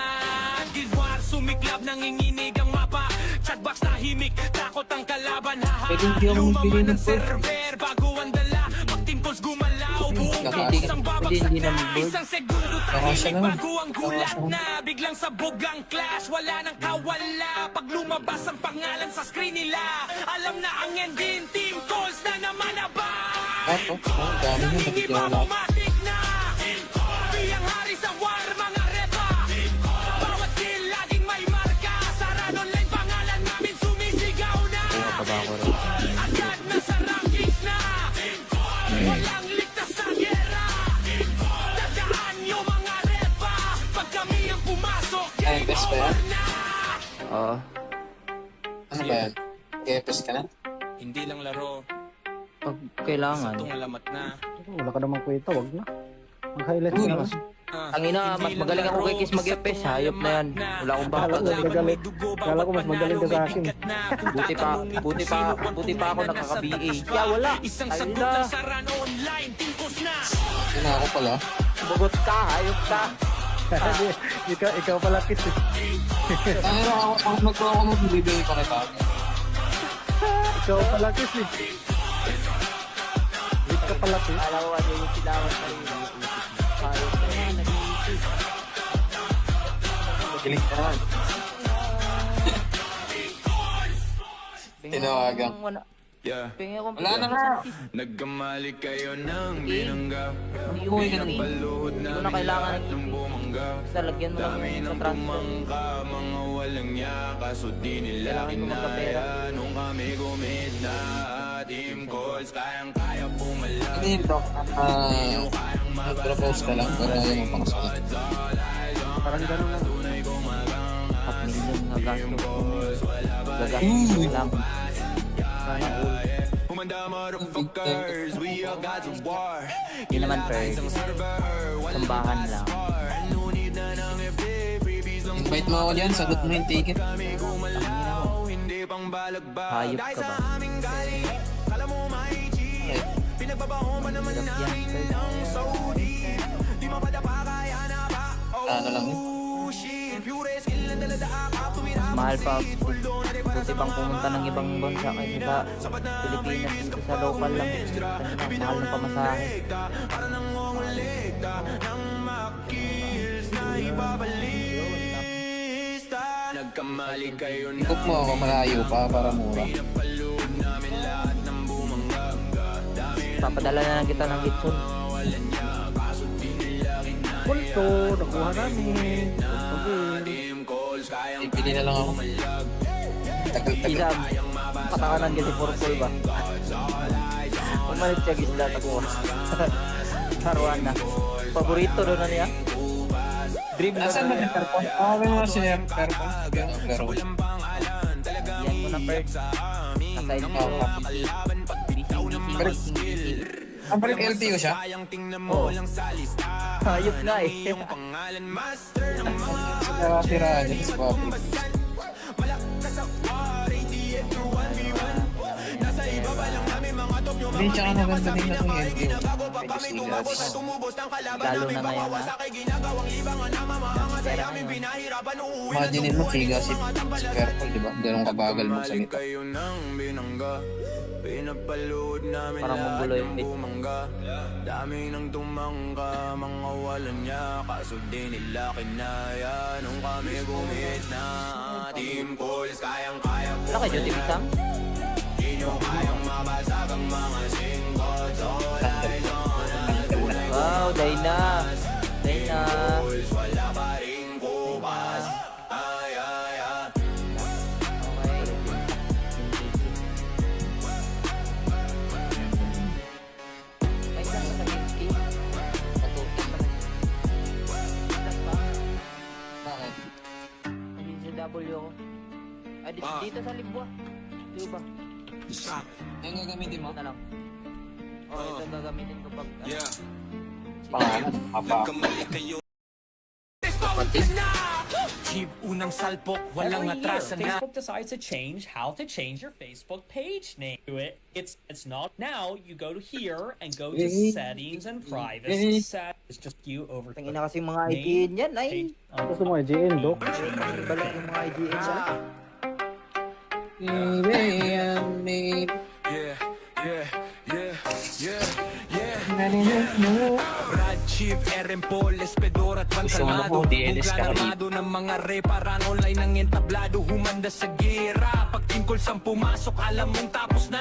Guild War, sumiklab, nanginginig ang mapa. Chatbox tahimik, takot ang kalaban. Pwede hindi ako magbili Lumaban ng ang server, bago ang dala. Pag team calls gumalaw, buong campus ang babagsak hindi na. naman board. Isang segundo Nakasya tahimik, naman. bago ang gulat na. Biglang sabog ang clash, wala nang kawala. Pag lumabas ang pangalan sa screen nila, alam na ang ending, team calls na naman na ba? Eto, ang dami mo, nabigyan ko lang. na. Biyang hari sa war, mga repa. Bawat kill, laging may marka. Sarado online, pangalan namin sumisigaw na. Agad na sa rankings na. Walang ligtas sa gera. Tandaan nyo mga repa. Pag kami ang pumasok, Ay, game best ba yan? over na. Oo. Ano ba yan? Kepes ka na? Hindi lang laro, Pag kailangan. alamat na. Wala ka namang kwenta, wag na. Mag-highlight ka na. Ang ina, mas magaling ako kay Kiss mag-FPS. Hayop na yan. Wala akong Kala ko backup. magaling. Kala ko mas magaling ka sa akin. Buti pa ako nakaka-BA. Kaya wala. Isang Ayun sagot na. lang sa run online, tingkos na. Sina ako pala. Bugot ka, hayop ka. ikaw pala kit eh. Ano ako, pag ako magbibigay pa kita. Ikaw pala kit eh. Wait ka pala kit. Alam ko ano yung silawan sa rin. Hayop ka yan, nag-iisip. Galing ka naman. Tinawagan. Yeah. Pengen ako. Wala na nga. Nagkamali kayo ng binangga. Umuwi ka na eh. Paluhod Hindi mo na namin kailangan. lahat ng bumangga. Basta lagyan mo lang Dami sa ng transfer. tumangka, mga walang niya. Kaso di nila Kailangan ko magkapera. kinaya nung kami gumit na. Team calls, kayang-kaya pumalag. Hindi bro, mag-propose ka lang pero ayaw mo pang sakit. Parang gano'n lang. 4 million na gasto ko. Gagastos lang. Sana all. Humanda motherfuckers, we are gods of war. Hindi naman pwede. Sambahan lang. No need na ng FD, freebies lang Invite mo ako dyan, sagot mo yung ticket. kami gumalaw. Hindi pang balagbag. Hayop Dahil ka sa ba? aming galing, kala mo may G. Pinagbabaho pa naman Hirap yan, namin Fred. ng Saudi. Di mapadapa kaya na ba? Ano lang yun? Oh shit, pure skill na dalada akap. Tumira Mas mahal pa. Buti pang pumunta ng ibang bansa kaysa sa Pilipinas dito sa local lang. Kanina, mahal na pamasahe. para nang umalikta ng makils na ibabalista. Nagkamali kayo na Ikot mo ako malayo pa para mura. paloob namin lahat ng bumangga. Papadala na lang kita ng Gitsun. Kulto, nakuha namin. Kulto din. Team calls, kayang Ipili na lang ako. Tagal-tagal. Isam, patakanan kasi purple ba? Umalit siya gisla ako. Saruan na. Paborito doon na niya. Dream na Nasaan ba yung Perpon? Sabi mo si Perpon. Pero yan mo na Perk. Aside ko. ang balik LTO siya? sayang tingnan mo lang sa lista. Hayop nga eh. Yung pangalan master ng mga Sira-sira niya sa public. malakas sa war, ATF to 1v1. Nasa ibaba lang namin mga top yung Hindi, tsaka maganda din na itong LTO. bago pa Medyo kami tumabos at tumubos ng kalaban Lalo namin na ngayon bawawas ha. sa kay ginagawang libangan na mamahanga sa amin pinahirapan uuwi na Imagine mo, Figa si Purple, di ba? Ganun kabagal magsalita. kayo ng binangga. Pinapalood namin Parang lahat mongoloid, ng eh. bumangga. Dami nang tumangka, mga walan niya. Kaso di nila kinaya nung kami gumit na. Team calls, kayang-kaya po. Wala kay Jody Bisam? Di nyo kayang mabasag ang mga singkots. All eyes on us. Wow, Dayna. Dayna. Calls, wala pa rin kupas. Ay, ay, ay. Okay. Ay, saan ka sa Gitski? Patutin pa Saan ba? Bakit? Ayun sa W ako. Ay, dito sa Libwa. Dito ba? Yung gagamitin mo? Ito na lang. Oh, ito gagamitin ko pag... Pangalan? Haba. Keep unang salpok, walang Every year, atrasan na. Facebook decides to change how to change your Facebook page name to it. It's not now. You go to here and go to settings and privacy. It's just you over. Tangina kasi mga IGN yan ay. Gusto mo IGN, Dok? Balik yung mga IGN yan. Yeah, yeah, yeah, yeah, yeah. Brad, Chief, Eren Paul, Espedor at Van Gusto mo na Calmado. po, DNS ka Armado ng mga reparang online ng entablado. Humanda sa gera. Pag team calls ang pumasok, alam mong tapos na.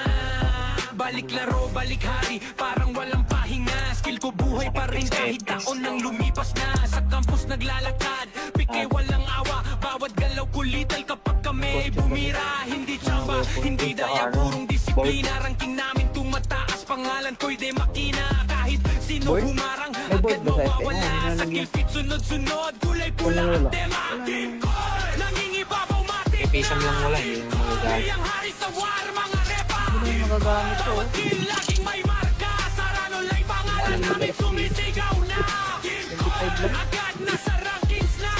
Balik laro, balik hari, parang walang pahinga. Skill ko buhay pa rin kahit taon nang lumipas na. Sa campus naglalakad, pike walang awa. Bawat galaw kulital kapag kami bumira. Hindi tsamba, hindi daya, purong disiplina. Ranking namin tumataas, pangalan ko'y de makina. Kahit sino humarang, agad mawawala. Sa kill feed, sunod-sunod, kulay-pula. Tema, team call, nangingibabaw matik. Ipisang lang wala, hindi mo magagamit. Ang hari sa war, mga repa. Hindi mo magagamit to. Kill, laging may marka. Sarano lang pangalan namin sumisigaw na. Agad na sa rankings na.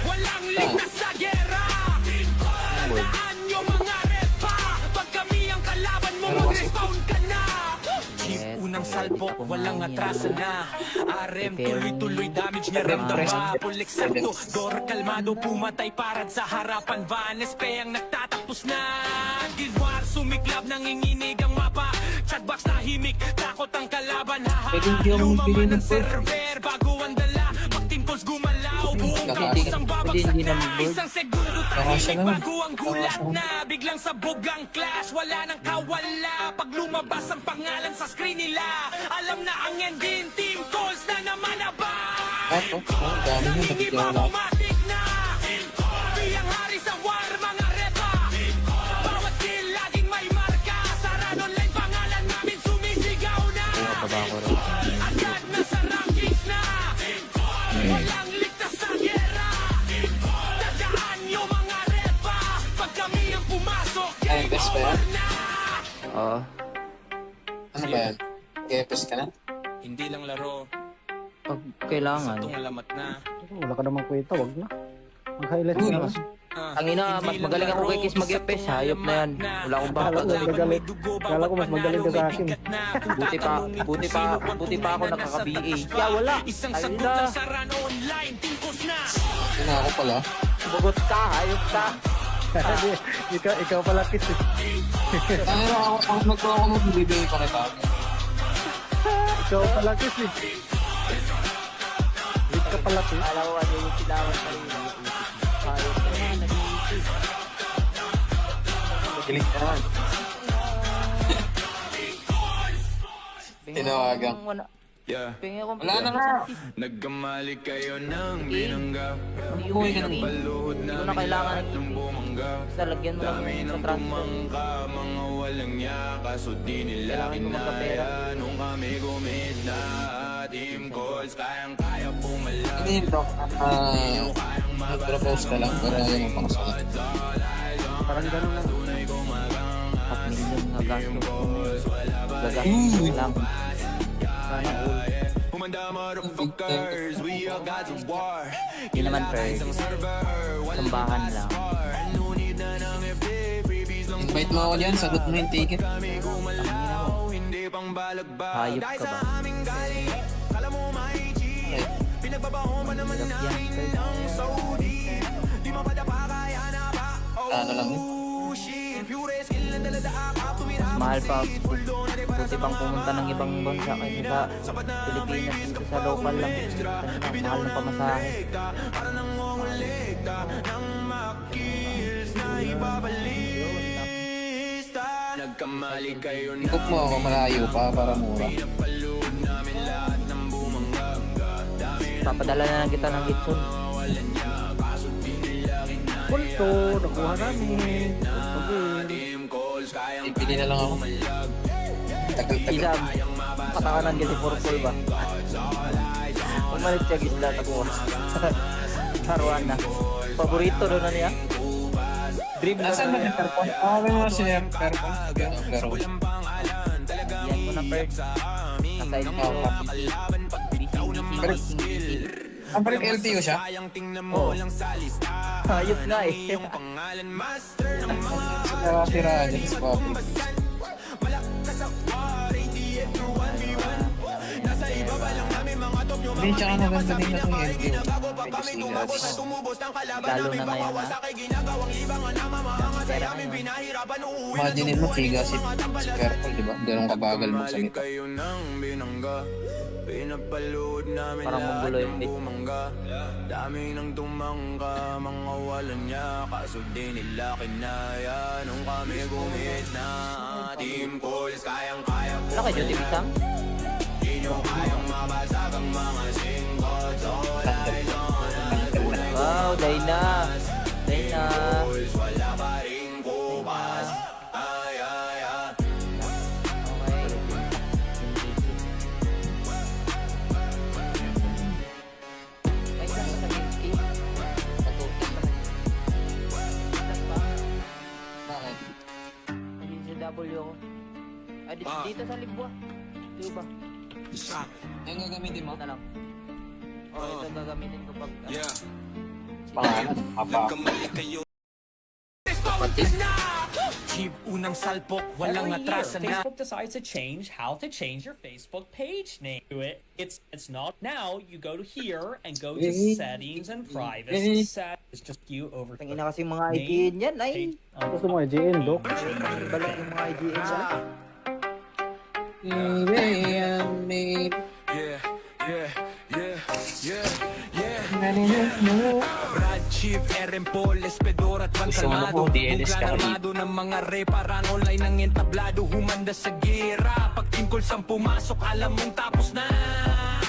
Walang ligtas sa gera. Tandaan nyo mga repa. Pag kami ang kalaban mo, mag-respawn ka na. Chief, unang salpok, walang atrasan na. RM, tuloy-tuloy damage niya ramdam ba? Full eksakto, Dora kalmado, pumatay parad sa harapan. Vanespe ang nagtatapos na. Guild War, sumiklab, nanginginig ang mapa. Chatbox tahimik, takot ang kalaban. Pwede hindi ako Lumaman magbili ang ng board. server, bago ang dala. Pag team calls gumalaw, buong campus ang babagsak hindi na. naman board. Isang segundo Nakasya tahimik, naman. bago ang gulat na. Biglang sabog ang clash, wala nang kawala. Pag lumabas ang pangalan sa screen nila, alam na ang ending, team calls na naman na ba? Eto, ang dami nyo, nabigyan ko lang. Ang hari sa war, mga repa. Bawat kill, laging may marka. Sa ba yan? Oo. Ano ba yan? Kepes ka na? Hindi lang laro, Pag kailangan. itong alamat na. Wala ka namang kwenta, wag na. Mag-highlight ka lang. Ang ina, mas magaling ako kay Kiss mag-epes. Hayop na yan. Wala akong Kala ko baka. magaling. Kala ko mas magaling ka sa akin. Buti pa ako nakaka-BA. Kaya wala. Isang Ayun sagot na. lang sa run online, tingkos na. Yun ako pala. Bugot ka, hayop ka. ikaw pala Kiss eh. Ano ako magbibigay pa kita. Ikaw pala Kiss eh. Wait ka pala Kiss. Alam ko, ano yung silawan pa rin. Hayop ka na, nag-iisip. Galing ka naman. Tinawagan. Yeah. Pengen ako. Wala na nga. Nagkamali kayo ng binangga. Umuwi ka na. Paluhod Hindi ko namin na kailangan. lahat ng bumangga. Basta lagyan mo lang Dami sa ng transfer. tumangka, mga walang niya. Kaso di nila Kailangan ko magkapera. kinaya. Nung kami gumit na team calls, kayang-kaya pumalag. Hindi yung bro. Nag-propose ka lang pero ayaw mo pang sagot. Parang ganun lang. 4 million nga gastos ko. Gagastos lang. Sana all. Humanda motherfuckers, we are gods of war. Hindi naman fair. Sambahan lang. Invite mo ako dyan, sagot mo yung ticket. Hindi pang balagbag. Hayop ka ba? Kala mo maigi. Okay. Pinagbabaho pa naman Hirap yan, sir. Saudi. Di mapadapa kaya na ba? Ano lang yun? Oh shit, pure skill ng daladaaka. Mas mahal pa. Buti pang pumunta ng ibang bansa kaysa sa Pilipinas dito sa local lang. Mahal ng pamasahe. Para nang umulikta ng makils na ibabalista. Nagkamali kayo na Ikot mo ako malayo pa para mura. paluhod namin lahat ng bumangga. Papadala na lang kita ng Gitsun. Pulto, nakuha namin. Team calls, kayang Ipili na lang ako. Tagal-tagal. Isam, katawan ng Gitsun Purple ba? Umalit siya gisla ako. Haruan na. Paborito doon na niya. Dream na Nasaan ba yung Perpon? May mga siya Perpon. Pero yan mo na Perk. Nasa inyo. ang palit LTO siya? sayang tingnan mo lang sa lista. Hayop nga eh. Yung pangalan master ng mga Sira dyan sa public. Hindi, tsaka maganda din na itong LTO. Medyo sigas. Lalo na ngayon na. Imagine mo, siga si Perpon, di ba? Ganun kabagal mo sa gita. kayo ng binangga. Pinapalood namin Parang lahat magulo yung ng beat. bumangga. Dami ng tumangka, mga walan niya. Kaso di nila kinaya. Nung kami gumit na team calls, kayang-kaya po. Wala kay Jody Bisang? Di nyo kayang mabasag ang mga singkots. All eyes on Wow, Dayna. Dayna. calls, wala pa rin kupas. Ay, ay, ay. Okay. May isang sa Gitski. Patutin pa. Ilan pa? Bakit? Nandito sa W ako. Ah, dito sa Libwa. Dito ba? Yung gagamitin mo? Ito na lang. Oh, ito gagamitin ko pag... Yeah. Pangalan? Haba. Cheap unang salpok, walang Every year, atrasan na. Facebook decides to change how to change your Facebook page name. Do it. It's not now. You go to here and go to settings and privacy. It's just you over. Tangina kasi mga IGN yan ay. Gusto mo IGN, Doc? Balik yung mga IGN yan. Yeah, yeah, yeah, yeah, yeah. Brad, Chief, Eren Paul, Espedor at Van Gusto mo na Calmado. po, DNS ka Buklan armado ng mga reparan online ng entablado. Humanda sa gera. Pag team calls ang pumasok, alam mong tapos na.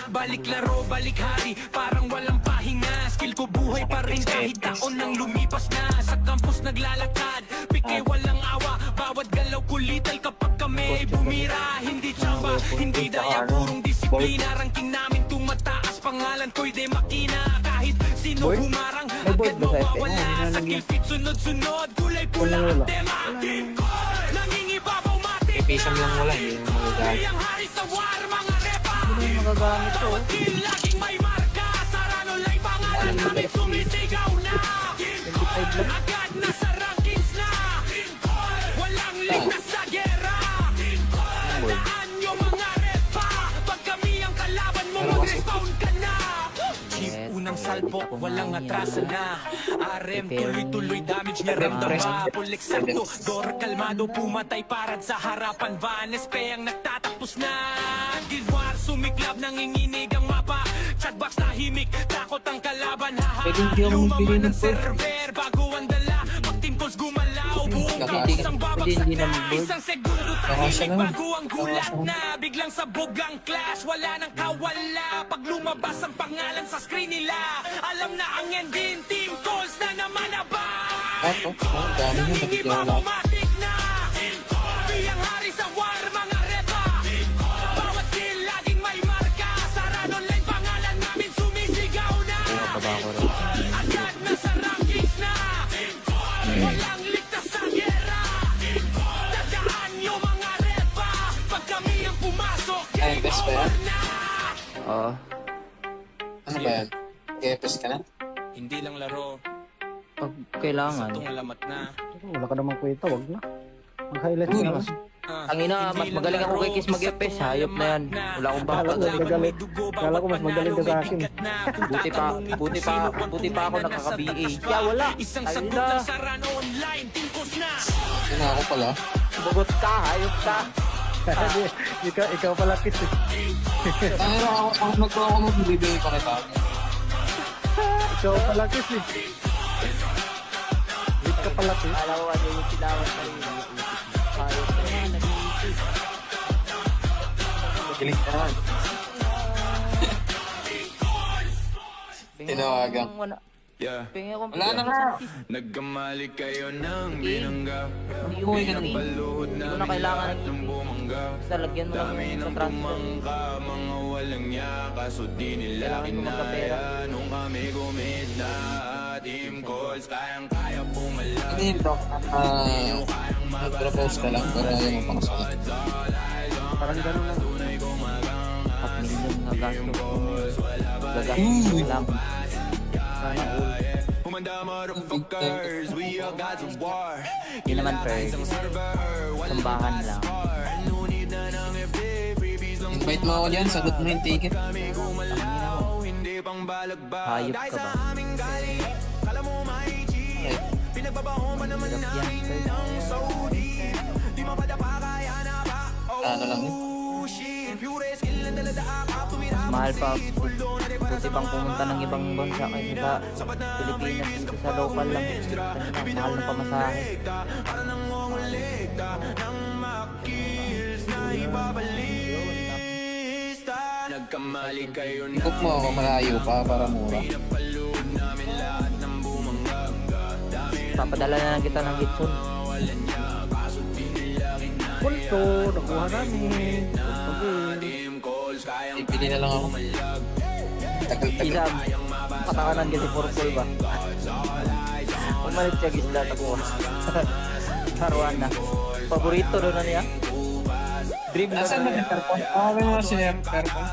Balik laro, balik hari, parang walang pahinga. Skill ko buhay pa rin kahit taon nang lumipas na. Sa campus naglalakad, pike walang awa. Bawat galaw kulital kapag kami ay bumira. Hindi tsamba, hindi daya, purong disiplina. Ranking namin tumataas, pangalan ko'y de makina. Kahit sino humarang, agad board ba sa FX? mawawala. Sa kill feed, sunod-sunod, kulay pula Wala. ang tema. Team Call! nangingibabaw matik Ipisa lang wala, hindi mo magagamit. Ang hari sa war, mga repa Hindi mo magagamit to. Di laging may marka Sarano lay pangalan namin sumisigaw na 25 lang. Agad na sa rankings na Walang ligtas sa gera Tandaan nyo mga repa Pag kami ang kalaban mo mag-respawn ka na Chief, unang salpok, walang atrasa na RM, tuloy-tuloy damage niya ramdam ba Full eksakto, Dora kalmado pumatay parad sa harapan Vanes pe ang nagtatapos na Guild War, sumiklab, nanginginig ang mapa Chatbox tahimik, takot ang kalaban Pwede hindi ako Lumaman magbili ang ng board. server, bago ang dala Pag team calls gumalaw, buong campus ang babagsak Hindi na naman board. Isang segundo Nakasya tahimik, naman. bago ang gulat na Biglang sabog ang clash, wala nang kawala Pag lumabas ang pangalan sa screen nila Alam na ang ending, team calls na naman na ba Ako, dami nyo, nabigyan wala. Matik na Biyang hari sa war, mga repa Bawat kill, laging may marka Sarado online, pangalan namin sumisigaw na Baba ko rin. Agad na sa rankings na Walang ligtas sa gera Tandaan nyo mga repa Pag kami ang pumasok Ay, best ba yan? Oo. Ano ba yan? Kepes ka na? Hindi lang laro, Pag kailangan. alamat na Wala ka namang kwenta, wag na. Mag-highlight Uy, ka na. Ang ina, mas magaling ako kay Kiss mag-FPS. Hayop na yan. Wala akong Kala baka. ko mas magaling. Kala ko mas magaling ka sa akin. Buti pa ako nakaka-BA. Kaya wala. Isang Ay sagot na. lang sa run online, tingkos na Yun ako pala. Sumagot ka, hayop ka. ikaw pala kit eh. Ano ako nagkawa ko magbibigay pa kita. Ikaw pala kit eh. Wait ka pala kit. Alam ko ano yung silawan pa rin. Hayop na yan. Nag-iisip. Galing ka naman. Tinawagan. Yeah, Pingi akong Wala na nga. nagkamali kayo ng binangga Uy, ka naman. Paluhod Hindi ko na namin kailangan. lahat ng bumangga Basta lagyan mo lang Dami sa ng transfer. bumangka, mga walang niya Kaso di nila Kailangan ko magkapera. kinaya Nung kami gumit na Team calls, kayang-kaya pumalag Ano yun, Doc? Nag-propose ka lang para ayaw mo pang sakit. Parang gano'n lang. 4 million nga gasto. Gagastos lang. Sana all. Humanda motherfuckers, we are gods of war Yun naman, Fer. Sambahan lang. Invite mo ako dyan, sagot mo yung ticket. Hindi pang balagbag Hayop ka ba? Ay, Hirap yan, Fer. ano lang yun? Mas mahal pa. Buti pang pumunta ng ibang bansa kaysa sa Pilipinas. Dito sa local lang. Kanina, mahal na pamasahe. Nagkamali kayo na Ikot mo ako malayo pa para mura. Papadala na lang kita ng Gitsun. Pulto, nakuha namin. team calls, kayang Ipili na lang ako. Tagal-tagal. Isam, patakanan kasi purple ba? Umalit siya gisla ako. Saruan na. Paborito doon na niya. Dream na Nasaan ba yung Perpon? Tawagin mo na si Perpon.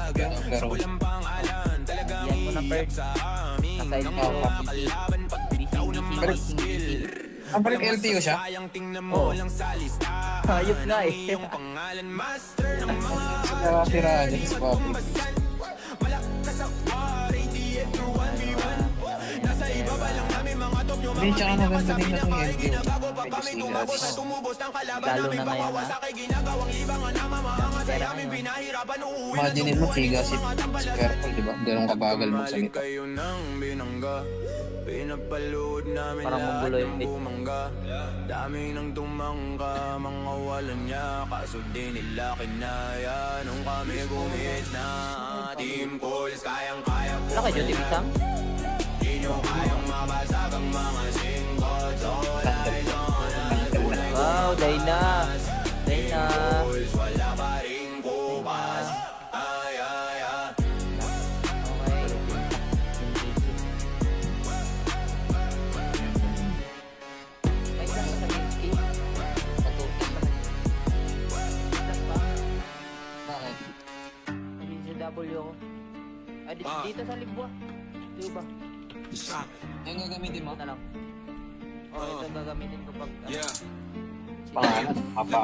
Pero, yan mo na Perk. Nasa busy. ang balik LTO siya? Oh. Hayop nga eh. Sa tirahan dyan sa public. Hindi, tsaka maganda din na itong LTO. Medyo sigas. Lalo na ngayon na. Imagine mo, siga si Perpon, di ba? Ganun kabagal mo sa gita. kayo ng binangga Pinapalood namin Parang lahat manggulo ng yung bit. bumangga Dami nang tumangka, mga walang niya Kaso di nila kinaya Nung kami gumit na Team calls, kayang-kaya Wala ka Jody Bisang? Di nyo kayang mabasag ang mga singkots All eyes on Wow, Dayna. Dayna. calls, wala pa rin kupas Ay, ay, ay Okay. May isang sa 50. Dito sa Libwa. Di ba? Yung gagamitin mo? Ito na lang. Oh, ito gagamitin ko pag... Pangalan, apa.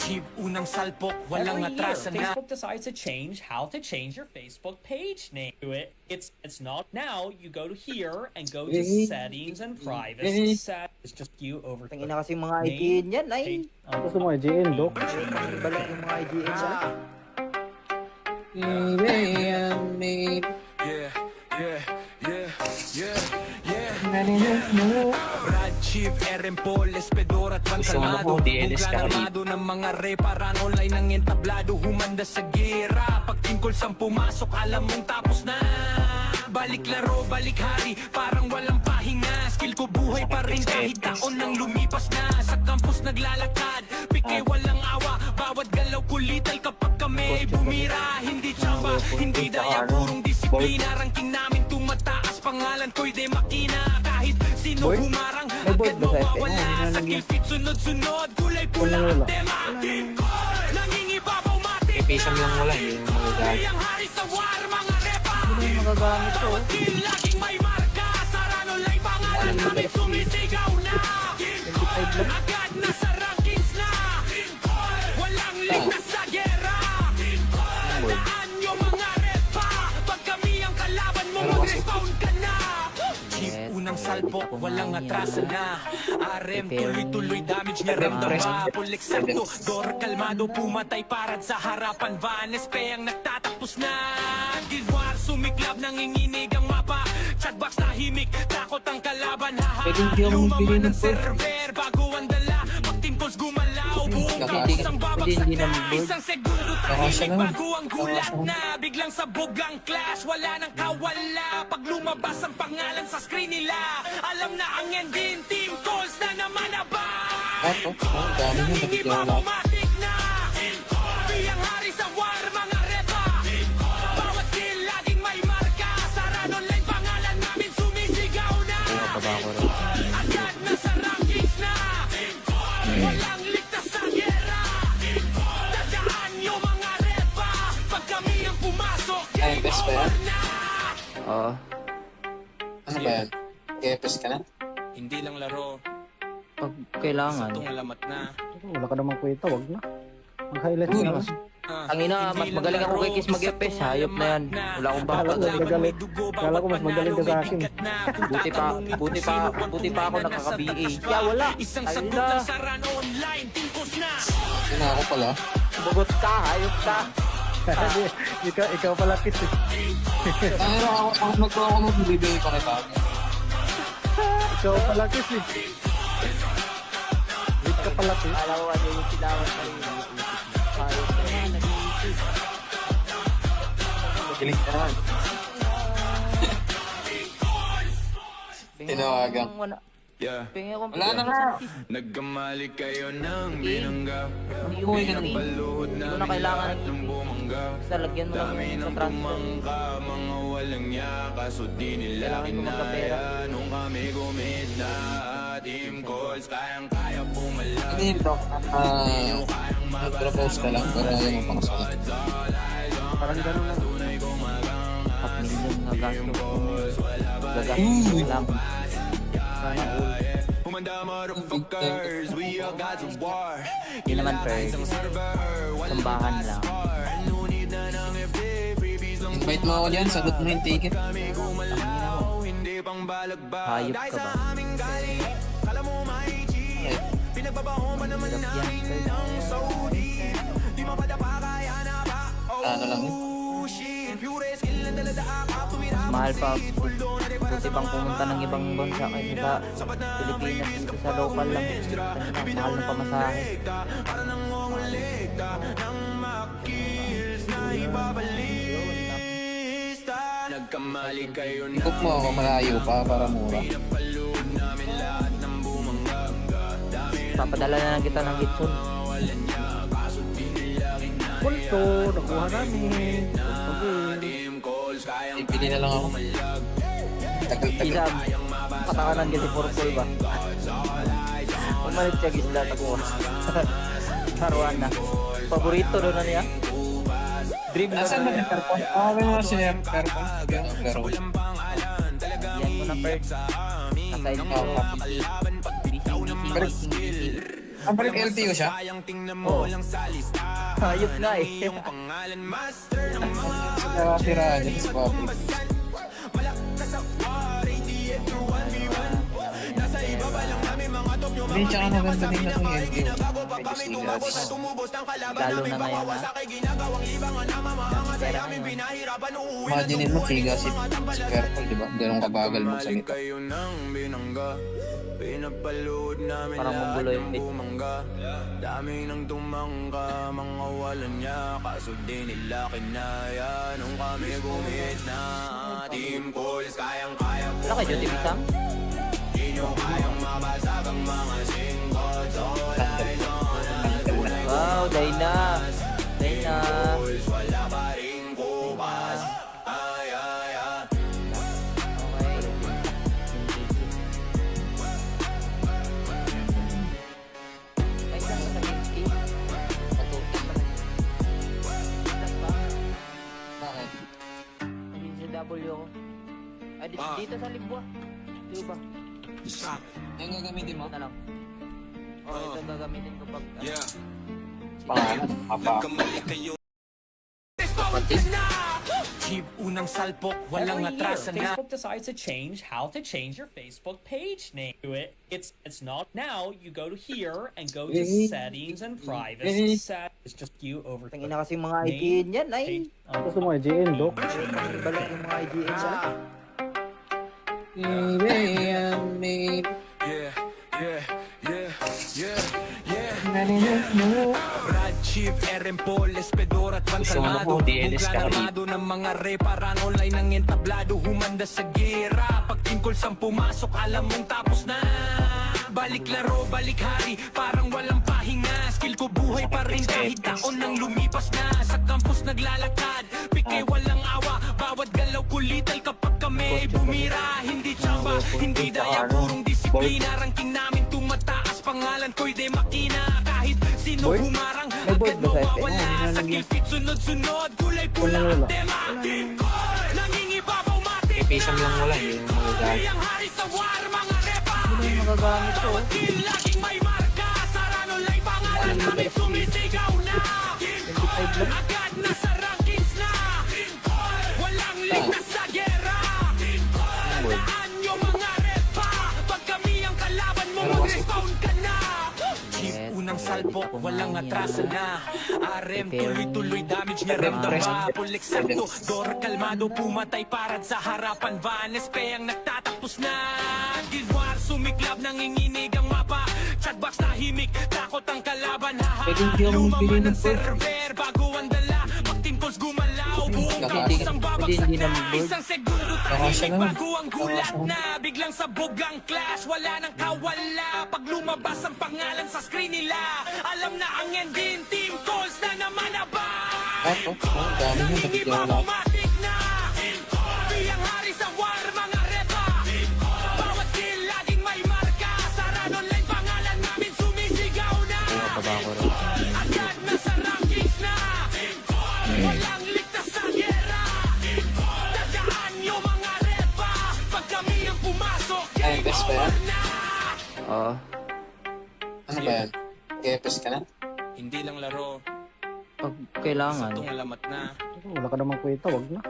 Jeep, unang salpok, walang Every year, atrasan na. Facebook decides to change how to change your Facebook page name. Do it. It's not now. You go to here and go to settings and privacy. It's just you over. Tangina kasi mga IGN yan, ay. Gusto mo IGN, Dok? Balik yung mga IGN yan. Yeah, yeah, yeah, yeah, yeah. Brad, Chief, Eren Paul, Espedor at Van Gusto mo na Calmado po, DNS ka Bugla ng mga reparan online ng entablado humanda sa gera pag tungkol sang pumasok alam mong tapos na balik laro, balik hari parang walang pahinga skill ko buhay pa rin kahit taon nang lumipas na sa campus naglalakad pike walang awa bawat galaw kulital kapag kami ay bumira hindi tsamba, hindi daya purong disiplina ranking namin tumataas pangalan ko'y de makina kahit sino humarang agad mawawala sa kill feed sunod-sunod kulay pula tema nangingibabaw matik Pisang lang wala, yung magagamit. ang hari sa war mga repa Ano yung magagamit ko? Kill laging may marka Sarano lay pangalan namin sumisigaw na agad na sa rankings na walang ligtas sa gera tandaan nyo mga repa pag kami ang kalaban mo mag-respawn ka na Jeep, unang salpok, walang atrasan na RM, tuloy-tuloy damage nga ramdama Pulik sakto, door kalmado Pumatay parad sa harapan Vanes, pe ang nagtatapos na Guild War, sumiklab, nanginginig ang mapa Chatbox tahimik, takot ang kalaban Pwede hindi ako Lumaman magbili ang ng board. server Bago ang dala, pag timpos gumalaw Buong campus ang babagsak hindi na naman board. Isang segundo Baka siya tahimik naman. bago ang gulat na Biglang sabog ang clash, wala nang kawala Pag lumabas ang pangalan sa screen nila Alam na ang ending, team calls na naman na ba Ako, dami nyo, nakikilala. Matik na Biyang hari sa war, mga repa Bawat kill, laging may marka Saran online, pangalan namin sumisigaw na Baba ko rin. Agad na sa rankings na Walang ligtas sa gera Tandaan nyo mga repa Pag kami ang pumasok Ay, best ba yan? Oo. Ano ba yan? Kepes ka na? Hindi lang laro, Pag kailangan. alamat na Wala ka namang kwenta, wag na. Mag-highlight mo lang. Ang ina, mas magaling ako kay Kiss mag-FPS. Hayop na yan. Wala akong baka. Kala ko magaling. Kala ko mas magaling ka sa akin. Buti pa ako nakaka-BA. Kaya wala. Isang Ay sagot na. lang saran online, tingkos na Yun ako pala. Bugot ka, hayop ka. ikaw pala Kiss eh. Pero ako magbibigay pa kita. Ikaw pala Kiss eh. Wait ka pala Kiss. Alam ko ano yung silawan sa iyo. Hayop ka na, nag-iisip. Galing ka naman. Tinawagan. Yeah. Pingi akong Wala na nga. Nagkamali kayo ng binangga Hindi yung pingi. Paluhod Hindi ko na na kailangan. ng bumangga Basta lagyan mo lang Dami sa ng transfer. bumangga Mga walang yaka So di nila Kailangan ko magkapera. kinaya Nung kami gumit na Team calls Kayang-kaya pumalag Hindi yung talk. Nag-propose ka lang para yun ang pangasalan. Parang gano'n lang. 4 million nga gasto ko. Gagastos lang. Sana all. Humanda motherfuckers We are gods of war Hindi naman fair. Sambahan lang. Invite mo ako dyan, sagot mo yung ticket. Tangina mo. Hindi pang balagbag Hayop ka ba? Okay. Hirap yan. Ano lang yun? Mas mahal pa. Buti pang pumunta ng ibang bansa kaysa sa Pilipinas. Dito sa local lang. Ang mahal ng pamasahe. Nagkamali kayo na Ikot mo ako malayo pa para mura. Papadala na lang kita ng Gitsun. Pulto, nakuha namin. Team calls Kayang Ipili na lang ako. Tagal-tagal. Isam, patawanan kasi purple ba? Umalit siya gisla tapos. Saruan na. Paborito doon na niya. Dream na Nasaan ba si Perpon? Tawagin mo si Perpon. Pero, yan mo na Perd. Aside mo. ang balik LTO siya? Oo. Hayop nga eh. Sira dyan sa public. Hindi, tsaka maganda din na itong LTO. Medyo sigas. Lalo na ngayon na. Imaginin mo, sigas si Perpon, di ba? Ganun kabagal magsalita. Pinapalood namin Parang monggulo yung face. Daming nang tumangka, mga walang niya. Kaso di nila kinaya nung kami gumit na. Team calls, kayang-kaya po. Wala kayo, Duty Bisang? Di nyo kayang mabasag ang mga singles. All eyes on us. Wow, Dayna. Dayna. Calls, wala pa rin kupas. Ay, ay, ay. Okay. Ay, saan ka nag-escape? Patutok ka Saan ba? Bakit? Nandun sa W ako. Ay, dito sa Libwa. Di ba? Yung gagamitin mo? Ito na lang. Oh, ito gagamitin ko pag... Pangalan? Apa? Jeep, unang salpok, walang Every year, atrasan na. Facebook decides to change how to change your Facebook page name. Do it. It's not now. You go to here and go to settings and privacy. It's just you over. Tangina kasi mga IGN yan, ay. Gusto mo IGN, Dok? Balak yung mga IGN sa... Yeah, yeah, yeah, yeah, yeah. Brad, Chief, Eren Paul, Espedor at Pantalmado. Buglanarmado ng mga reparan online ng entablado. Humanda sa gera. Pag tungkol sang pumasok, alam mong tapos na. Balik laro, balik hari, parang walang pahinga. Skill ko buhay pa rin kahit taon nang lumipas na. Sa campus naglalakad, pike walang awa. Bawat galaw kulital kapag kami ay bumira. Hindi tsamba, hindi daya, purong disiplina. Ranking namin tumataas, pangalan ko'y de makina. Kahit sino humarang, agad mawawala. Sa kill feed, sunod-sunod, kulay pula ang tema. Nangingibabaw matik na. Ipisang lang wala, yung magagamit. Ang hari sa war, mga repa. Ano yung magagamit ko? Kill, laging may marka. Sarano lang pangalan namin, sumisigaw na. 25 lang? Agad na sa rankings na. Walang ligtas sa gera. Tandaan nyo mga repa. Pag kami ang kalaban mo, mag-respawn ka na. Jeep, unang salpok, walang atrasan na. RM, tuloy-tuloy damage niya ramdama. Pulik sakto, Dor kalmado, pumatay parad sa harapan. Vanespe ang nagtatapos na. Guild War, sumiklab, nanginginig ang mapa. Chatbox tahimik, takot ang kalaban. Lumaman ang server, bago ang dala. Pag team calls gumalaw, buong campus ang babagsak na. Isang segundo tahimik, bago ang gulat na. Biglang sabog ang clash, wala nang kawala. Pag lumabas ang pangalan sa screen nila, alam na ang ending, team calls na naman aba. Ako? Oh, dami nyo. Bakit yung wala? Matik na. Biyang hari sa war, mga repa. Bawat kill, laging may marka. Saran online, pangalan namin sumisigaw na. Agad na sa rankings na. Walang ligtas sa gera. Tandaan nyo mga repa. Pag kami ang pumasok, Ay, best ba yan? Oo. Ano ba yan? KFS ka na? Hindi lang laro, Pag kailangan. alamat na. Wala ka namang kwenta, wag na.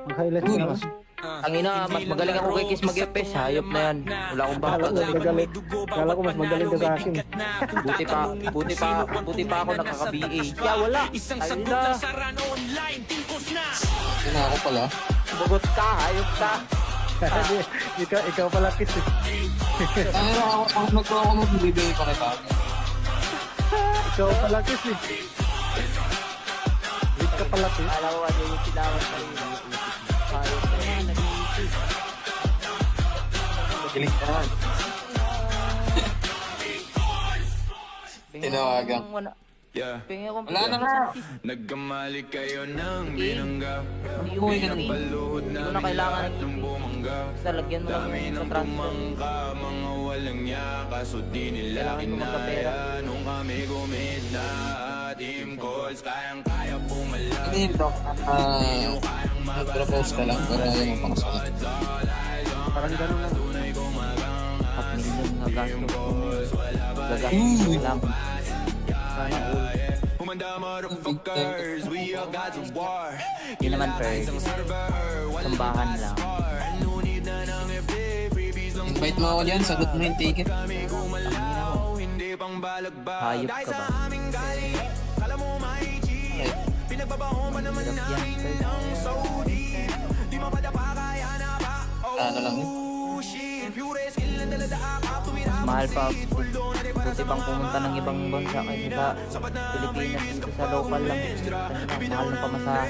Mag-highlight ka na. Ang ina, mas magaling ako kay Kiss mag-FPS. Hayop na yan. Wala akong baka. Kala ko mas magaling ka sa akin. Buti pa ako nakaka-BA. Kaya wala. Isang Ay sagot na. lang sa run online, tingkos na. Yun ako pala. Bugot ka, hayop ka. ikaw pala Kiss eh. Ano ako nagkuha ko ng bibigay pa kita. Ikaw pala Kiss eh. Wait ka pala Kiss. Alam ko ano yung sinawat sa iyo. Hayop na yan. Nag-iisip. Galing ka naman. Tinawagan. Yeah. Wala na nga. Nagkamali kayo ng binangga. Uy, ganun. Paluhod Hindi ko na na kailangan lahat ng bumangga. Basta lagyan mo lang Dami sa ng transfer. tumangka, mga walang niya. Kaso di nila Kailangan ko magkapera. kinaya nung kami gumit na. Hindi bro, mag-propose ka lang para yung pangsalat. Parang gano'n lang. 4 million nga gasto ko. Gagastos ko lang. Sana all. Hindi naman first. Sambahan lang. Invite mo ako dyan, sagot mo yung ticket. Tangina mo. Hayop ka ba? Ay, Hirap yan, first. ano lang yun. Mas mahal pa. Buti pang pumunta ng ibang bansa kaysa sa Pilipinas dito sa local lang. Kanina, mahal ng pamasahe.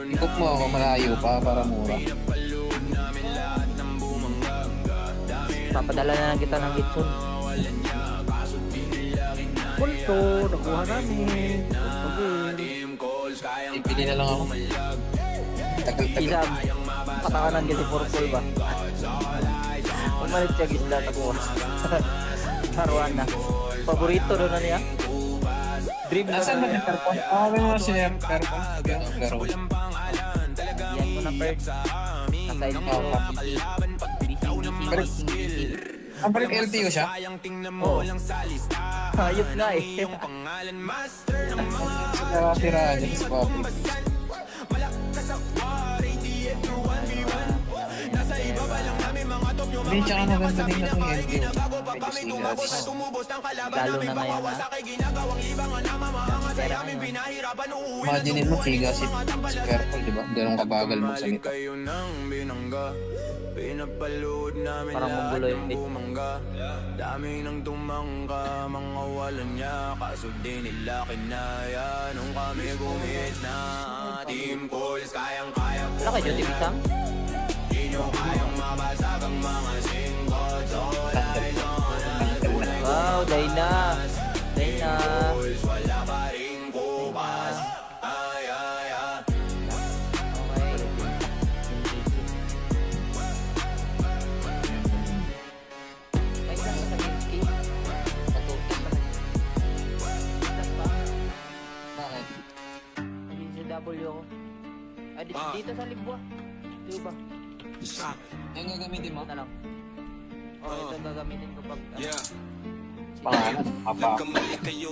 Ikot mo ako malayo pa para mura. Papadala na lang kita ng Gitsun. Pulto, nakuha namin. Ipili na lang ako. Tagal-tagal. Isam, patakan ng Giti Purple ba? Pumalit siya gisla takuha. Haruan na. Paborito doon na niya. Dream na Nasaan ba niya. yung Perpon? May mga siya yung Perpon. Pero, Yan mo na first. Nasa LTO. ang balik LTO siya? Oo. Hayop nga eh. Sa tirahan dyan sa public. Hindi, tsaka maganda din na itong LTO. Medyo sigas. Lalo na ngayon na. Imaginin mo, siga si Perpon, di ba? Ganun kabagal magsalita. Pinapalood namin Parang lahat mongoloid ng eh. bumangga. Daming nang tumangka, mga walan niya. Kaso di nila kinaya nung kami gumit na. Team calls, kayang-kaya po. Wala kayo, Duty Bisang? Di nyo kayang mabasag ang mga singkot. Wow, Dayna. Dayna. Calls, wala pa rin kupas. Ay, ay, ay. Okay. Ay, saan ka nag-ski? Patutin pa rin. Saan ba? Bakit? Nandito sa W ako. Ah, dito sa Libwa. Di ba? Yung gagamitin mo? Ito na lang. Oh, ito gagamitin ko pag... Yeah. Pangalan? Apa? Nagkamali kayo